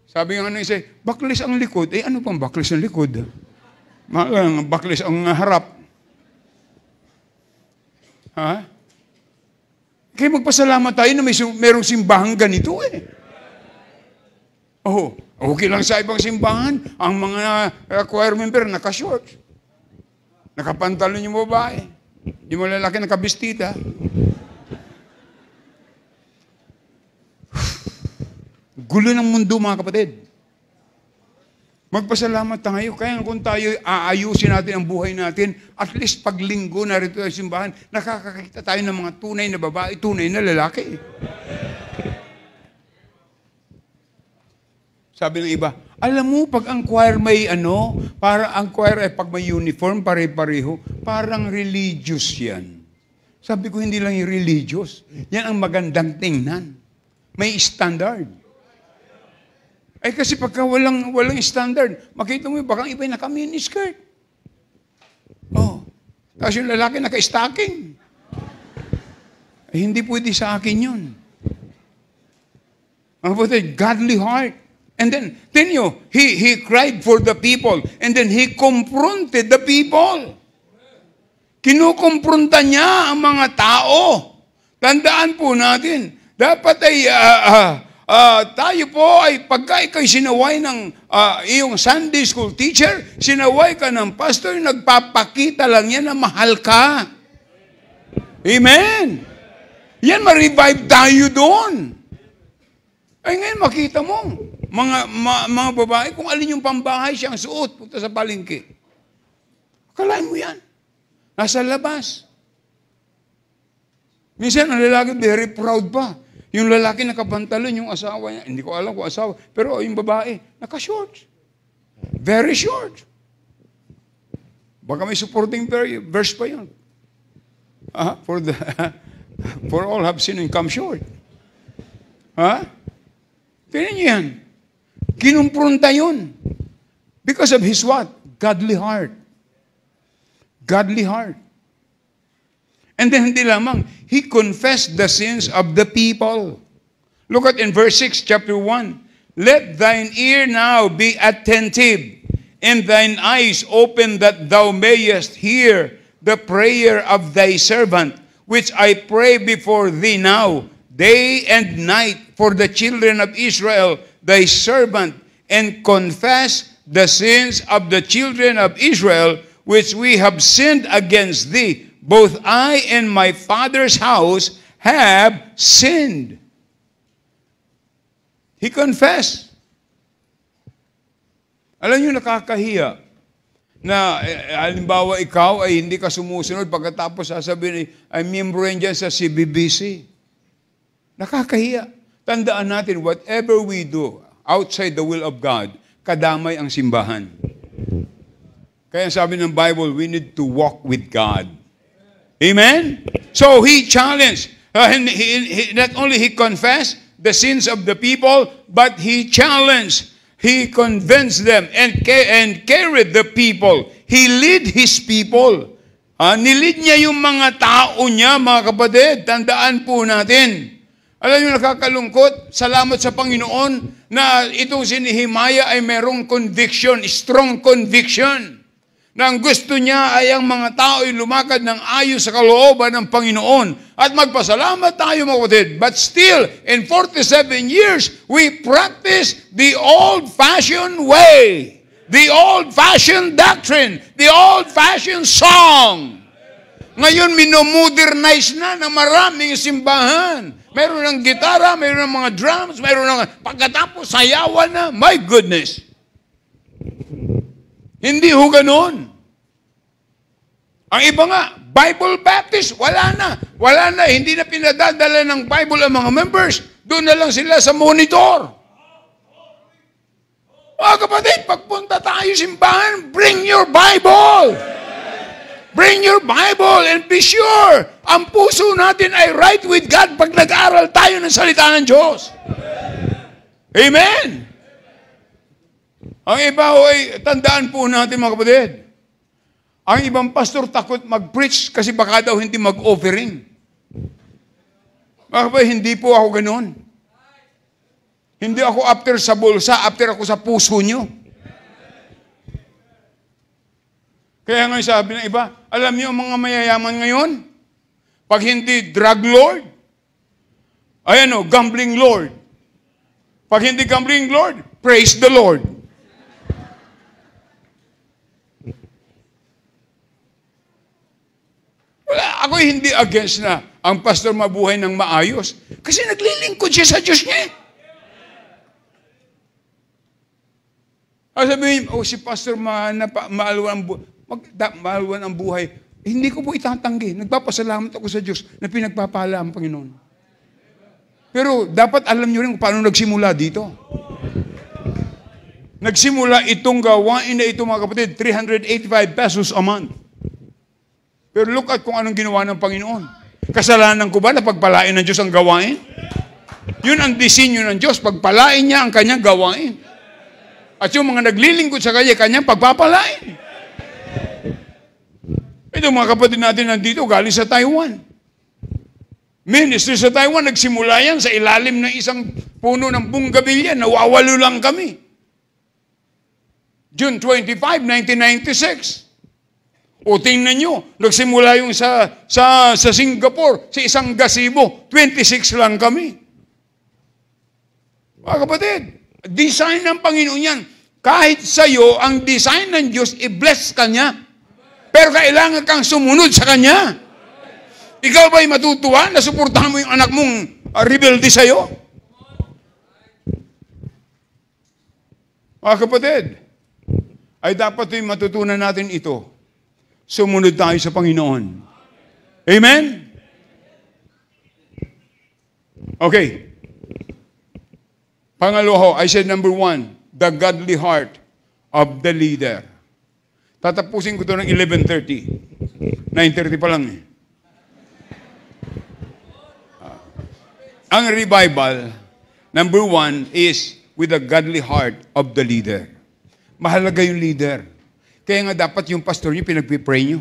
Sabi nga isa, backlist ang likod. Ano pang backlist ang likod? Backlist ang harap. Ha? Kaya magpasalamat tayo na mayroong simbahang ganito Okay lang sa ibang simbahan, ang mga choir member naka-short. Nakapantalon yung babae. Yung mga lalaki nakabistita. Gulo ng mundo mga kapatid. Magpasalamat tayo. Kaya kung tayo aayusin natin ang buhay natin, at least pag linggo narito sa simbahan, nakakakita tayo ng mga tunay na babae, tunay na lalaki. Sabi ng iba, alam mo, pag ang choir may para ang choir ay pag may uniform, pare-pareho, parang religious yan. Sabi ko, hindi lang yung religious. Yan ang magandang tingnan. May standard. Ay kasi pagka walang standard, makita mo baka iba yung naka-miniskirt. Tapos yung lalaki naka-stocking. Ay hindi pwede sa akin yun. Ang godly heart. And then he cried for the people. And then he confronted the people. Kinukumpronta niya ang mga tao. Tandaan po natin, dapat ay tayo po ay pagka ikaw'y sinaway ng iyong Sunday school teacher, sinaway ka ng pastor, nagpapakita lang yan na mahal ka. Amen. Yan, ma-revive tayo doon. Ay ngayon makita mo, mga babae, kung alin yung pambahay siyang suot, punta sa palengke. Akalain mo yan. Nasa labas. Minsan, ang lalaki very proud pa. Yung lalaki nakapantalon, yung asawa niya, hindi ko alam kung asawa, pero yung babae, naka-short. Very short. Baka may supporting verse pa yun. For all have sinned and come short. Tingnan niyo yan. Kinumpronta yun. Because of his what? Godly heart. Godly heart. And then hindi lamang, he confessed the sins of the people. Look at in verse 6, chapter 1. Let thine ear now be attentive, and thine eyes open that thou mayest hear the prayer of thy servant, which I pray before thee now, day and night, for the children of Israel, thy servant, and confess the sins of the children of Israel, which we have sinned against thee. Both I and my father's house have sinned. He confessed. Alam niyo, nakakahiya na halimbawa ikaw ay hindi ka sumusunod pagkatapos sasabihin ay miyembro yan dyan sa CBBC. Nakakahiya. Tandaan natin, whatever we do outside the will of God, kadamay ang simbahan. Kaya sabi ng Bible, we need to walk with God. Amen? So he challenged. Not only he confessed the sins of the people, but he challenged, he convinced them, and carried the people. He led his people. Nilid niya yung mga tao niya, mga kapatid. Tandaan po natin. Alam niyo, nakakalungkot, salamat sa Panginoon na itong si Nehemiah ay merong conviction, strong conviction, na ang gusto niya ay ang mga tao ay lumakad ng ayos sa kalooban ng Panginoon. At magpasalamat tayo, mga kapatid. But still, in 47 years, we practice the old-fashioned way, the old-fashioned doctrine, the old-fashioned song. Ngayon, minomodernize na ng maraming simbahan. Meron ng gitara, meron ng mga drums, meron ng pagkatapos sayawan na. My goodness! Hindi ho ganun. Ang iba nga, Bible Baptist, wala na. Wala na, hindi na pinadadala ng Bible ang mga members. Doon na lang sila sa monitor. Mga kapatid, pagpunta tayo simbahan, bring your Bible! Bring your Bible and be sure, ang puso natin ay right with God pag nag-aaral tayo ng salita ng Diyos. Amen! Ang iba ay, tandaan po natin, mga kapatid, ang ibang pastor takot mag-preach kasi baka daw hindi mag-offering. Mga kapatid, hindi po ako ganun. Hindi ako after sa bulsa, after ako sa puso nyo. Kaya ngayon sabi ng iba, alam niyo ang mga mayayaman ngayon? Pag hindi drug lord, gambling lord. Pag hindi gambling lord, praise the Lord. Wala, ako hindi against na ang pastor mabuhay ng maayos. Kasi naglilingkod siya sa Diyos niya. Sabihin, si pastor maalwan ang buhay. Hindi ko po itatanggi. Nagpapasalamat ako sa Diyos na pinagpapala ang Panginoon. Pero dapat alam nyo rin kung paano nagsimula dito. Nagsimula itong gawain na ito, mga kapatid, 385 pesos a month. Pero look at kung anong ginawa ng Panginoon. Kasalanan ko ba na pagpalain ng Diyos ang gawain? Yun ang disenyo ng Diyos, pagpalain niya ang kanyang gawain. At yung mga naglilingkod sa kanyang pagpapalain. Ito mga kapatid natin nandito, galing sa Taiwan. Ministry sa Taiwan, nagsimula yan sa ilalim ng isang puno ng bunggabilya, nawawalo lang kami. June 25, 1996. O tingnan nyo, nagsimula yung sa Singapore, sa isang gazebo, 26 lang kami. Mga kapatid, design ng Panginoon yan. Kahit sa'yo, ang design ng Diyos, i-bless ka niya. Pero kailangan kang sumunod sa Kanya. Ikaw ba'y matutuwa na suportahan mo yung anak mong rebelde sa'yo? Mga kapatid, ay dapat yung matutunan natin ito. Sumunod tayo sa Panginoon. Amen? Okay. Pangalawa, I said number 1, the godly heart of the leader. Tatapusin ko ito ng 11:30. 9:30 pa lang eh. Ang revival, number 1 is with the godly heart of the leader. Mahalaga yung leader. Kaya nga dapat yung pastor niyo, pinagpipray niyo.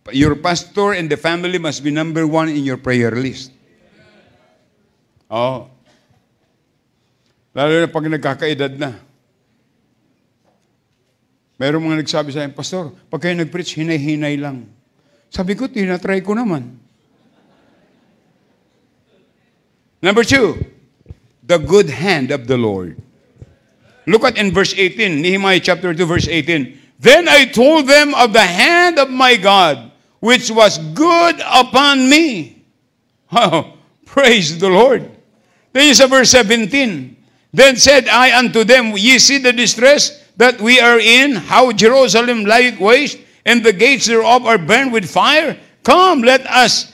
Your pastor and the family must be number 1 in your prayer list. Oh. Lalo na pag nagkakaedad na. Merong mga nagsabi sa akin, Pastor, pag kayo nag-preach, hinay-hinay lang. Sabi ko, tinatry ko naman. Number 2, the good hand of the Lord. Look at in verse 18, Nehemiah chapter 2, verse 18. Then I told them of the hand of my God, which was good upon me. Oh, praise the Lord. Then sa verse 17, then said I unto them, ye see the distress that we are in, how Jerusalem lieth waste, and the gates thereof are burned with fire? Come, let us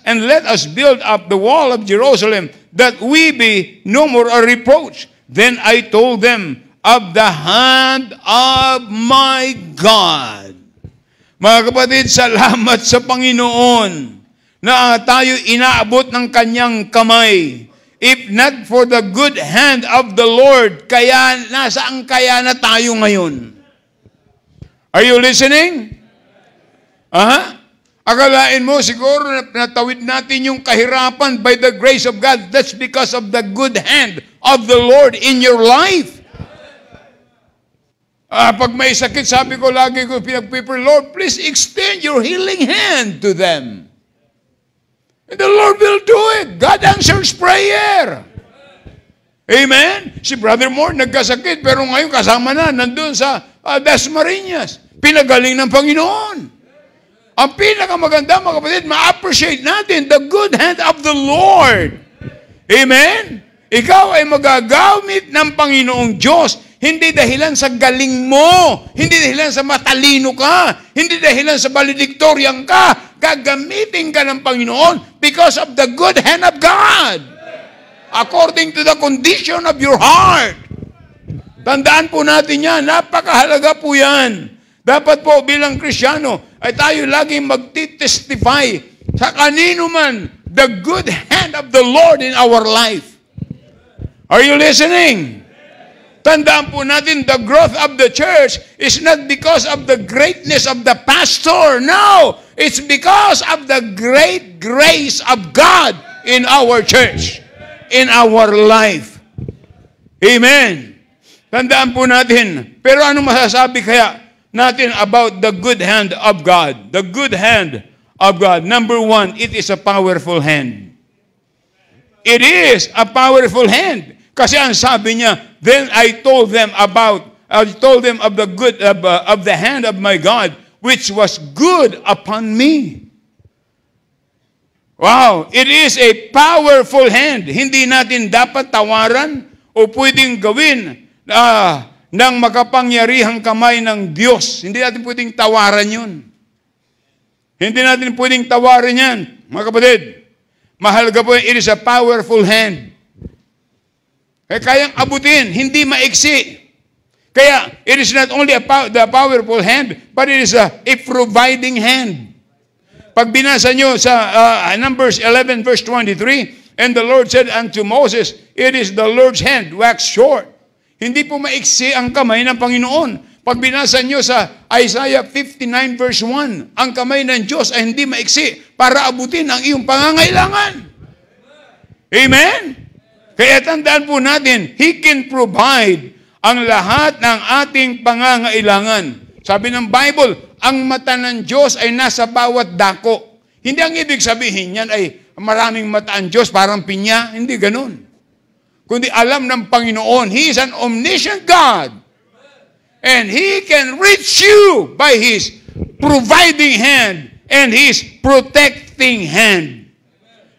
build up the wall of Jerusalem, that we be no more a reproach. Then I told them of the hand of my God. Mga kapatid, salamat sa Panginoon na tayo inaabot ng kanyang kamay. If not for the good hand of the Lord, kaya nasaan kaya na tayo ngayon? Are you listening? Akalain mo siguro na natawid natin yung kahirapan by the grace of God. That's because of the good hand of the Lord in your life. Pag may sakit, sabi ko lagi ko pinag-pray, Lord, please extend your healing hand to them. And the Lord will do it. God answers prayer. Amen? Si Brother Moore nagkasakit, pero ngayon kasama na, nandun sa Dasmariñas. Pinagaling ng Panginoon. Ang pinakamaganda, mga kapatid, ma-appreciate natin the good hand of the Lord. Amen? Ikaw ay magagamit ng Panginoong Diyos, hindi dahilan sa galing mo, hindi dahilan sa matalino ka, hindi dahilan sa valedictorian ka, gagamitin ka ng Panginoon because of the good hand of God. According to the condition of your heart. Tandaan po natin yan, napakahalaga po yan. Dapat po bilang Kristiyano ay tayo laging magtitestify sa kanino man the good hand of the Lord in our life. Are you listening? Tandaan po natin, the growth of the church is not because of the greatness of the pastor. No! It's because of the great grace of God in our church, in our life. Amen. Tandaan po natin. Pero ano masasabi kaya natin about the good hand of God? The good hand of God. Number one, it is a powerful hand. It is a powerful hand. Kasi ang sabi niya, then I told them of the good of the hand of my God, which was good upon me. Wow, it is a powerful hand. Hindi natin dapat tawaran o pwedeng gawin ng makapangyarihang kamay ng Diyos. Hindi natin pwedeng tawaran yun. Hindi natin pwedeng tawaran yan, mga kapatid. Mahalaga po, it is a powerful hand. Kayang abutin, hindi maiksi. Kaya, it is not only the powerful hand, but it is a providing hand. Pag binasa nyo sa Numbers 11 verse 23, and the Lord said unto Moses, it is the Lord's hand, wax short. Hindi po maiksi ang kamay ng Panginoon. Pag binasa nyo sa Isaiah 59 verse 1, ang kamay ng Diyos ay hindi maiksi para abutin ang iyong pangangailangan. Amen? Kaya tandaan po natin, He can provide ang lahat ng ating pangangailangan. Sabi ng Bible, ang mata ng Diyos ay nasa bawat dako. Hindi ang ibig sabihin yan ay maraming mata ang Diyos, parang pinya. Hindi ganun. Kundi alam ng Panginoon, He is an omniscient God. And He can reach you by His providing hand and His protecting hand.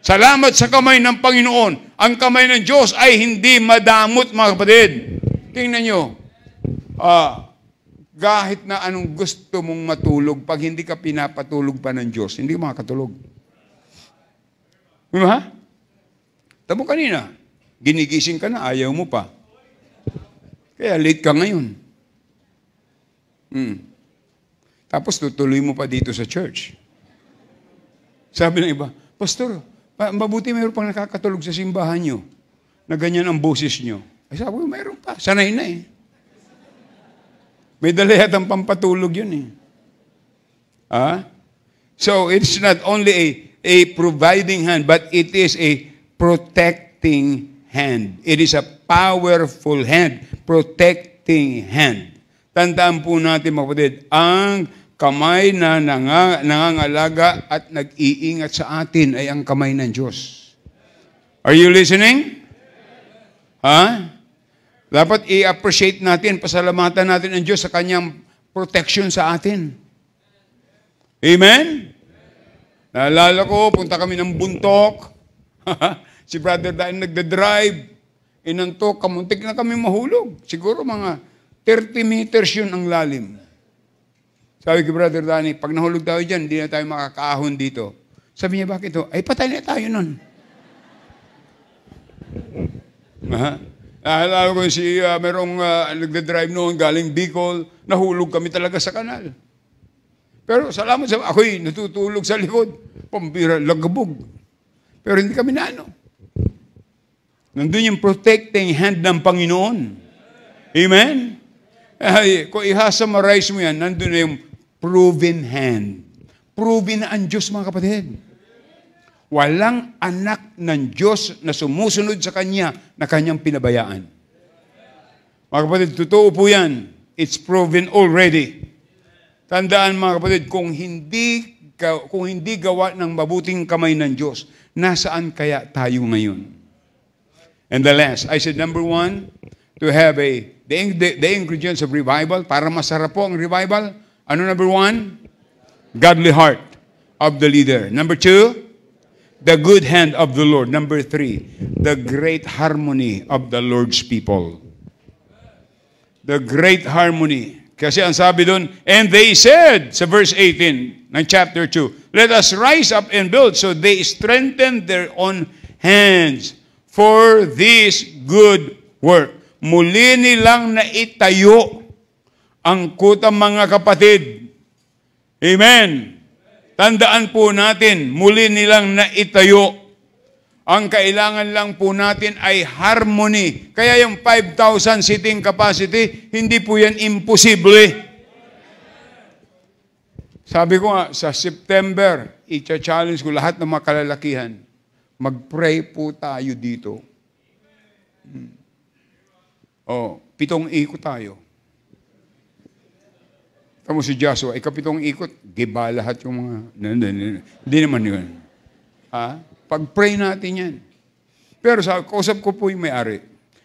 Salamat sa kamay ng Panginoon. Ang kamay ng Diyos ay hindi madamot, mga kapatid. Tingnan nyo, kahit na anong gusto mong matulog, pag hindi ka pinapatulog pa ng Diyos, hindi ka makakatulog. Diba? Tamo kanina, ginigising ka na, ayaw mo pa. Kaya late ka ngayon. Tapos tutuloy mo pa dito sa church. Sabi ng iba, Pastor, mabuti mayroon pang nakakatulog sa simbahan nyo na ganyan ang boses nyo. Ay sabi ko, mayroon pa. Sanay na eh. May dala yatang pampatulog yun eh. So, it's not only a providing hand, but it is a protecting hand. It is a powerful hand, protecting hand. Tandaan po natin, mga kapatid, ang kamay na nangangalaga at nag-iingat sa atin ay ang kamay ng Diyos. Are you listening? Dapat i-appreciate natin, pasalamatan natin ang Diyos sa kanyang protection sa atin. Amen? Naalala ko, punta kami ng Buntok. Si Brother Dani nagda-drive. Inantok, kamuntik na kami mahulog. Siguro mga 30 meters yun ang lalim. Sabi ko, Brother Dani, pag nahulog tayo dyan, hindi na tayo makakaahon dito. Sabi niya, bakit ito? Ay, patay na tayo nun. Naalala ko merong nagda-drive noon, galing Bicol, nahulog kami talaga sa kanal. Pero salamat sa ako'y natutulog sa likod. pambira, lagabog. Pero hindi kami na ano. Nandun yung protecting hand ng Panginoon. Amen? Ay, kung i-summarize mo yan, nandun na yung proven hand. Proven na ang Diyos, mga kapatid. Walang anak ng Diyos na sumusunod sa Kanya na Kanyang pinabayaan. Mga kapatid, totoo po yan. It's proven already. Tandaan, mga kapatid, kung hindi gawa ng mabuting kamay ng Diyos, nasaan kaya tayo ngayon? And the last, I said, number one, to have the ingredients of revival, para masarap po ang revival. Ano number one? Godly heart of the leader. Number two, the good hand of the Lord. Number three, the great harmony of the Lord's people. The great harmony. Kasi ang sabi doon, and they said, sa verse 18 ng chapter 2, let us rise up and build. So they strengthened their own hands for this good work. Muli nilang naitayo ang kutang, mga kapatid. Amen. Tandaan po natin, muli nilang naitayo. Ang kailangan lang po natin ay harmony. Kaya yung 5,000 seating capacity, hindi po yan imposible. Sabi ko nga, sa September, i-challenge ko lahat ng mga kalalakihan, mag-pray po tayo dito. 7 ikot tayo. Tamo si Joshua, 7 ikot, giba lahat yung mga... Hindi naman yun. Pag-pray natin yan. Pero kausap ko po yung may-ari.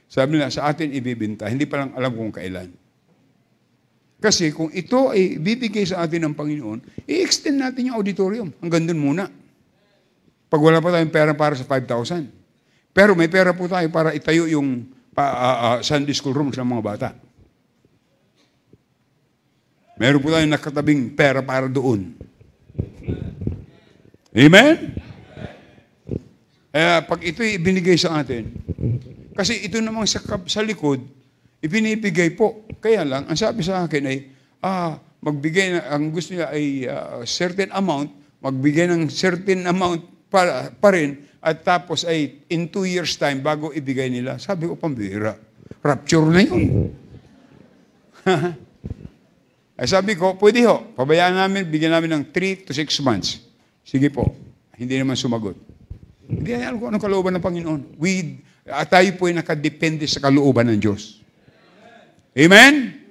Sabi nila, sa atin ibibinta. Hindi pa lang alam kung kailan. Kasi kung ito ay bibigay sa atin ng Panginoon, i-extend natin yung auditorium. Hanggang dun muna. Pag wala pa tayong pera para sa 5,000. Pero may pera po tayo para itayo yung Sunday school rooms ng mga bata. Meron po tayong nakatabing pera para doon. Amen? Pag ito'y ibinigay sa atin, kasi ito namang sa likod, ibinibigay po. Kaya lang, ang sabi sa akin ay, magbigay ang gusto niya ay certain amount, magbigay ng certain amount pa rin, at tapos ay in 2 years time, bago ibigay nila. Sabi ko, pambira. Rapture na yun. Ay sabi ko, pwede ho. Pabayaan namin, bigyan namin ng 3 to 6 months. Sige po. Hindi naman sumagot. Hindi na alam kung anong kalooban ng Panginoon. Tayo po ay nakadepende sa kalooban ng Diyos. Amen?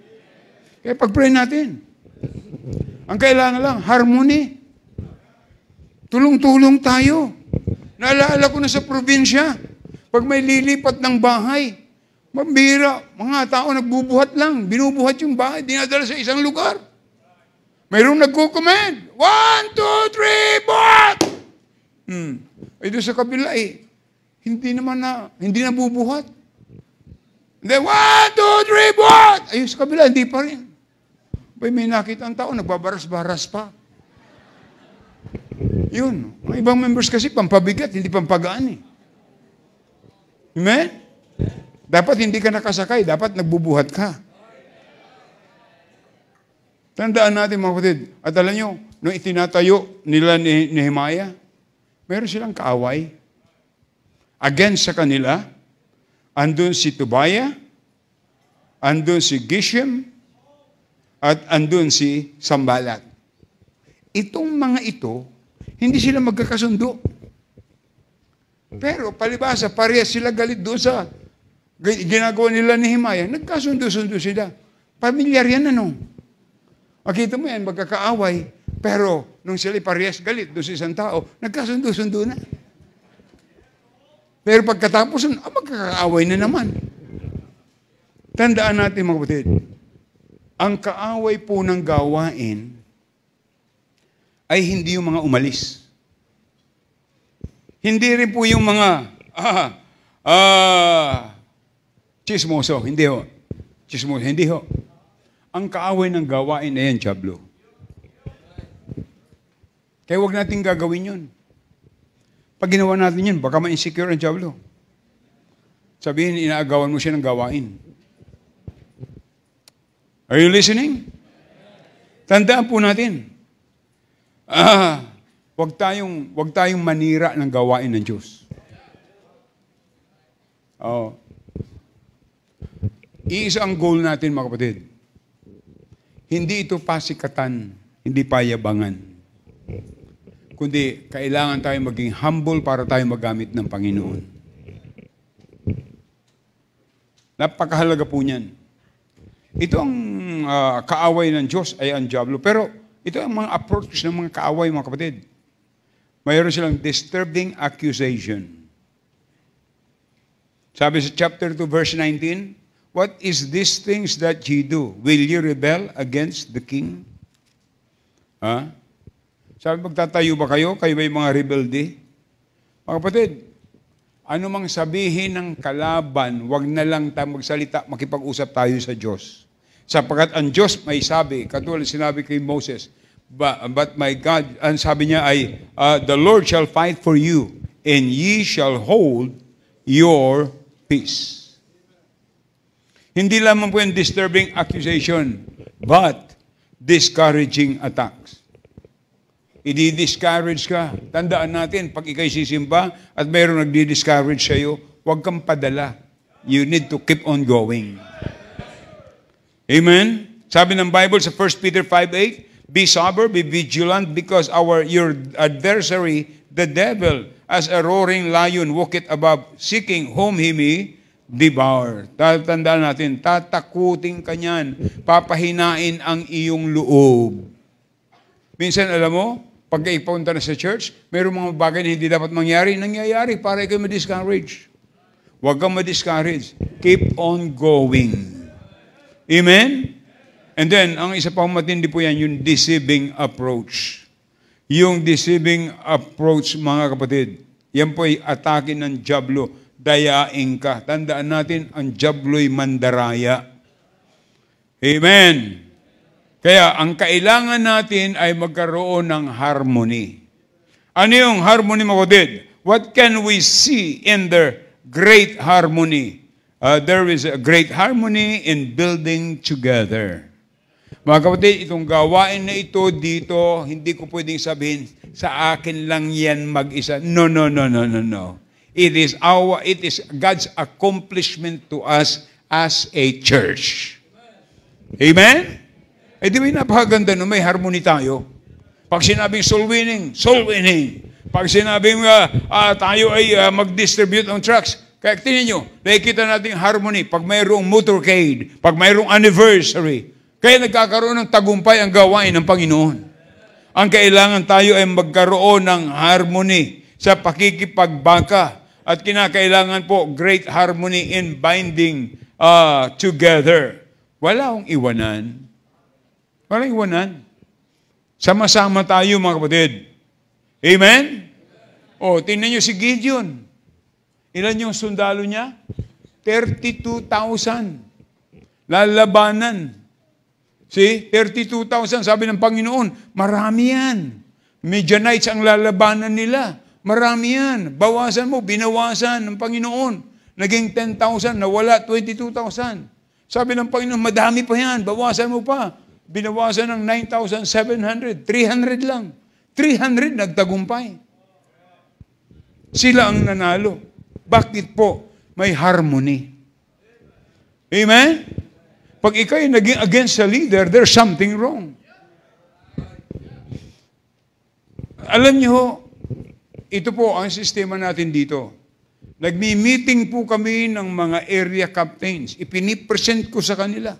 Kaya pag-pray natin. Ang kailangan lang, harmony. Tulong-tulong tayo. Naalala ko na sa probinsya, pag may lilipat ng bahay, mambira, mga tao nagbubuhat lang, binubuhat yung bahay, dinadala sa isang lugar. Mayroong nagko-comment, 1, 2, 3, buhat! Ay doon sa kabila hindi na bubuhat. Hindi, 1, 2, 3, buhat! Ay sa kabila, hindi pa rin. May nakita ang tao, nagbabaras-baras pa. Yun. Ang ibang members kasi pampabigat, hindi pampagaan eh. Amen? Dapat hindi ka nakasakay, dapat nagbubuhat ka. Tandaan natin mga kapatid, at alam nyo, nung itinatayo nila ni Nehemiah, meron silang kaaway. Against sa kanila, andun si Tobiah, andun si Geshem, at andun si Sambalat. Itong mga ito, hindi sila magkakasundo. Pero palibasa, parehas sila galit doon sa ginagawa nila ni Nehemiah. Nagkasundo-sundo sila. Pamilyar yan ano. Makita mo yan, magkakaaway. Pero nung sila parehas galit doon sa isang tao, nagkasundo-sundo na. Pero pagkatapos, magkakaaway na naman. Tandaan natin mga kapatid, ang kaaway po ng gawain ay hindi yung mga umalis. Hindi rin po yung mga chismoso. Hindi ho. Chismoso. Hindi ho. Ang kaaway ng gawain ay yan, Diablo. Kaya huwag natin gagawin yun. Pag ginawa natin yun, baka ma-insecure ang Diablo. Sabihin, inaagawan mo siya ng gawain. Are you listening? Tandaan po natin. wag tayong manira ng gawain ng Diyos. Oh. Iisa ang goal natin, mga kapatid. Hindi ito pasikatan, hindi payabangan. Kundi kailangan tayo maging humble para tayo magamit ng Panginoon. Napakahalaga po niyan. Ito ang kaaway ng Diyos ay ang diablo. Pero ito ang mga approach ng mga kaaway, mga kapatid. Mayroon silang disturbing accusation. Sabi sa chapter 2, verse 19, "What is these things that ye do? Will ye rebel against the king?" Sabi, magtatayo ba kayo? Kayo ba yung mga rebelde? Mga kapatid, ano mang sabihin ng kalaban, wag na lang tayo magsalita, makipag-usap tayo sa Diyos. Sapagkat ang Diyos may sabi, katulad sinabi kay Moses, but my God, ang sabi niya ay, the Lord shall fight for you, and ye shall hold your peace. Hindi lamang po yung disturbing accusation, but discouraging attacks. I-discourage ka. Tandaan natin, pag ikay sisimba at mayroong nagdi-discourage sa'yo, huwag kang padala. You need to keep on going. Amen? Sabi ng Bible sa 1 Peter 5:8, "Be sober, be vigilant, because your adversary, the devil, as a roaring lion, walketh about, seeking whom he may devour." Tandaan natin, tatakutin ka niyan, papahinain ang iyong loob. Minsan, alam mo, pag ipunta na sa church, mayroong mga bagay na hindi dapat nangyayari para ikaw ma-discourage. Huwag kang ma-discourage. Keep on going. Amen? And then, ang isa pang matindi po yan, yung deceiving approach. Yung deceiving approach, mga kapatid, yan po ay atake ng diablo. Dayain ka. Tandaan natin, ang diablo'y mandaraya. Amen? Kaya ang kailangan natin ay magkaroon ng harmony. Ano yung harmony, mga kapatid? What can we see in the great harmony? There is a great harmony in building together. Mga kapatid, itong gawain na ito dito, hindi ko pwedeng sabihin, sa akin lang yan mag-isa. No. It is God's accomplishment to us as a church. Amen? Eh di ba napakaganda no, may harmony tayo. Pag sinabing soul winning. Pag sinabing tayo ay mag-distribute ng tracts, kaya tingnan nyo, nakikita natin harmony pag mayroong motorcade, pag mayroong anniversary. Kaya nagkakaroon ng tagumpay ang gawain ng Panginoon. Ang kailangan tayo ay magkaroon ng harmony sa pakikipagbaka. At kinakailangan po great harmony in binding together. Wala akong iwanan. Walang iwanan. Sama-sama tayo, mga kapatid. Amen? O, tingnan nyo si Gideon. Ilan yung sundalo niya? 32,000. Lalabanan. See? 32,000. Sabi ng Panginoon, marami yan. Midianites ang lalabanan nila. Marami yan. Bawasan mo, binawasan ng Panginoon. Naging 10,000, nawala 22,000. Sabi ng Panginoon, madami pa yan. Bawasan mo pa. Binawasan ng 9,700. 300 lang. 300 nagtagumpay. Sila ang nanalo. Bakit po? May harmony. Amen? Pag ikay naging against sa leader, there's something wrong. Alam niyo, ito po ang sistema natin dito. Nagmi-meeting po kami ng mga area captains. Ipinipresent ko sa kanila.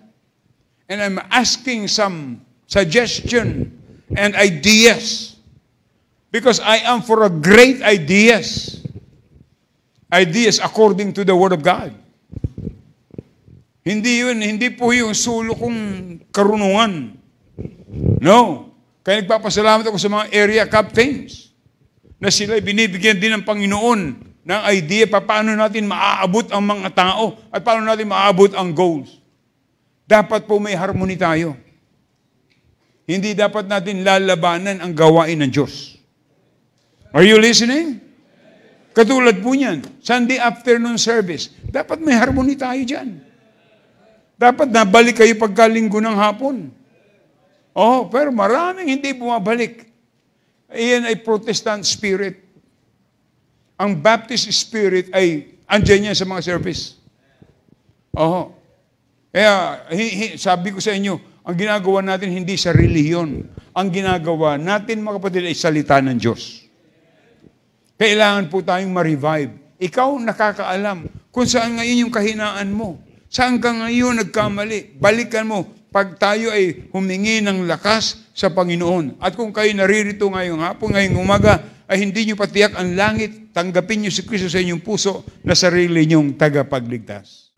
And I'm asking some suggestion and ideas. Because I am for a great ideas. Ideas according to the Word of God. Hindi po yung sulo kong karunungan. No. Kaya nagpapasalamat ako sa mga area captains na sila binibigyan din ng Panginoon ng idea paano natin maaabot ang mga tao at paano natin maaabot ang goals. Dapat po may harmony tayo. Hindi dapat natin lalabanan ang gawain ng Diyos. Are you listening? Katulad po niyan, Sunday afternoon service, dapat may harmony tayo dyan. Dapat nabalik kayo pagkalinggo ng hapon. Oh, pero maraming hindi bumabalik. Iyan ay Protestant spirit. Ang Baptist spirit ay andyan yan sa mga service. Oo. Kaya sabi ko sa inyo, ang ginagawa natin hindi sa relihiyon. Ang ginagawa natin, mga kapatid, ay salita ng Diyos. Kailangan po tayong ma-revive. Ikaw nakakaalam kung saan ngayon yung kahinaan mo. Saan ka ngayon nagkamali? Balikan mo pag tayo ay humingi ng lakas sa Panginoon. At kung kayo naririto ngayong hapon, ngayong umaga, ay hindi nyo patiyak ang langit, tanggapin nyo si Kristo sa inyong puso na sarili nyong tagapagligtas.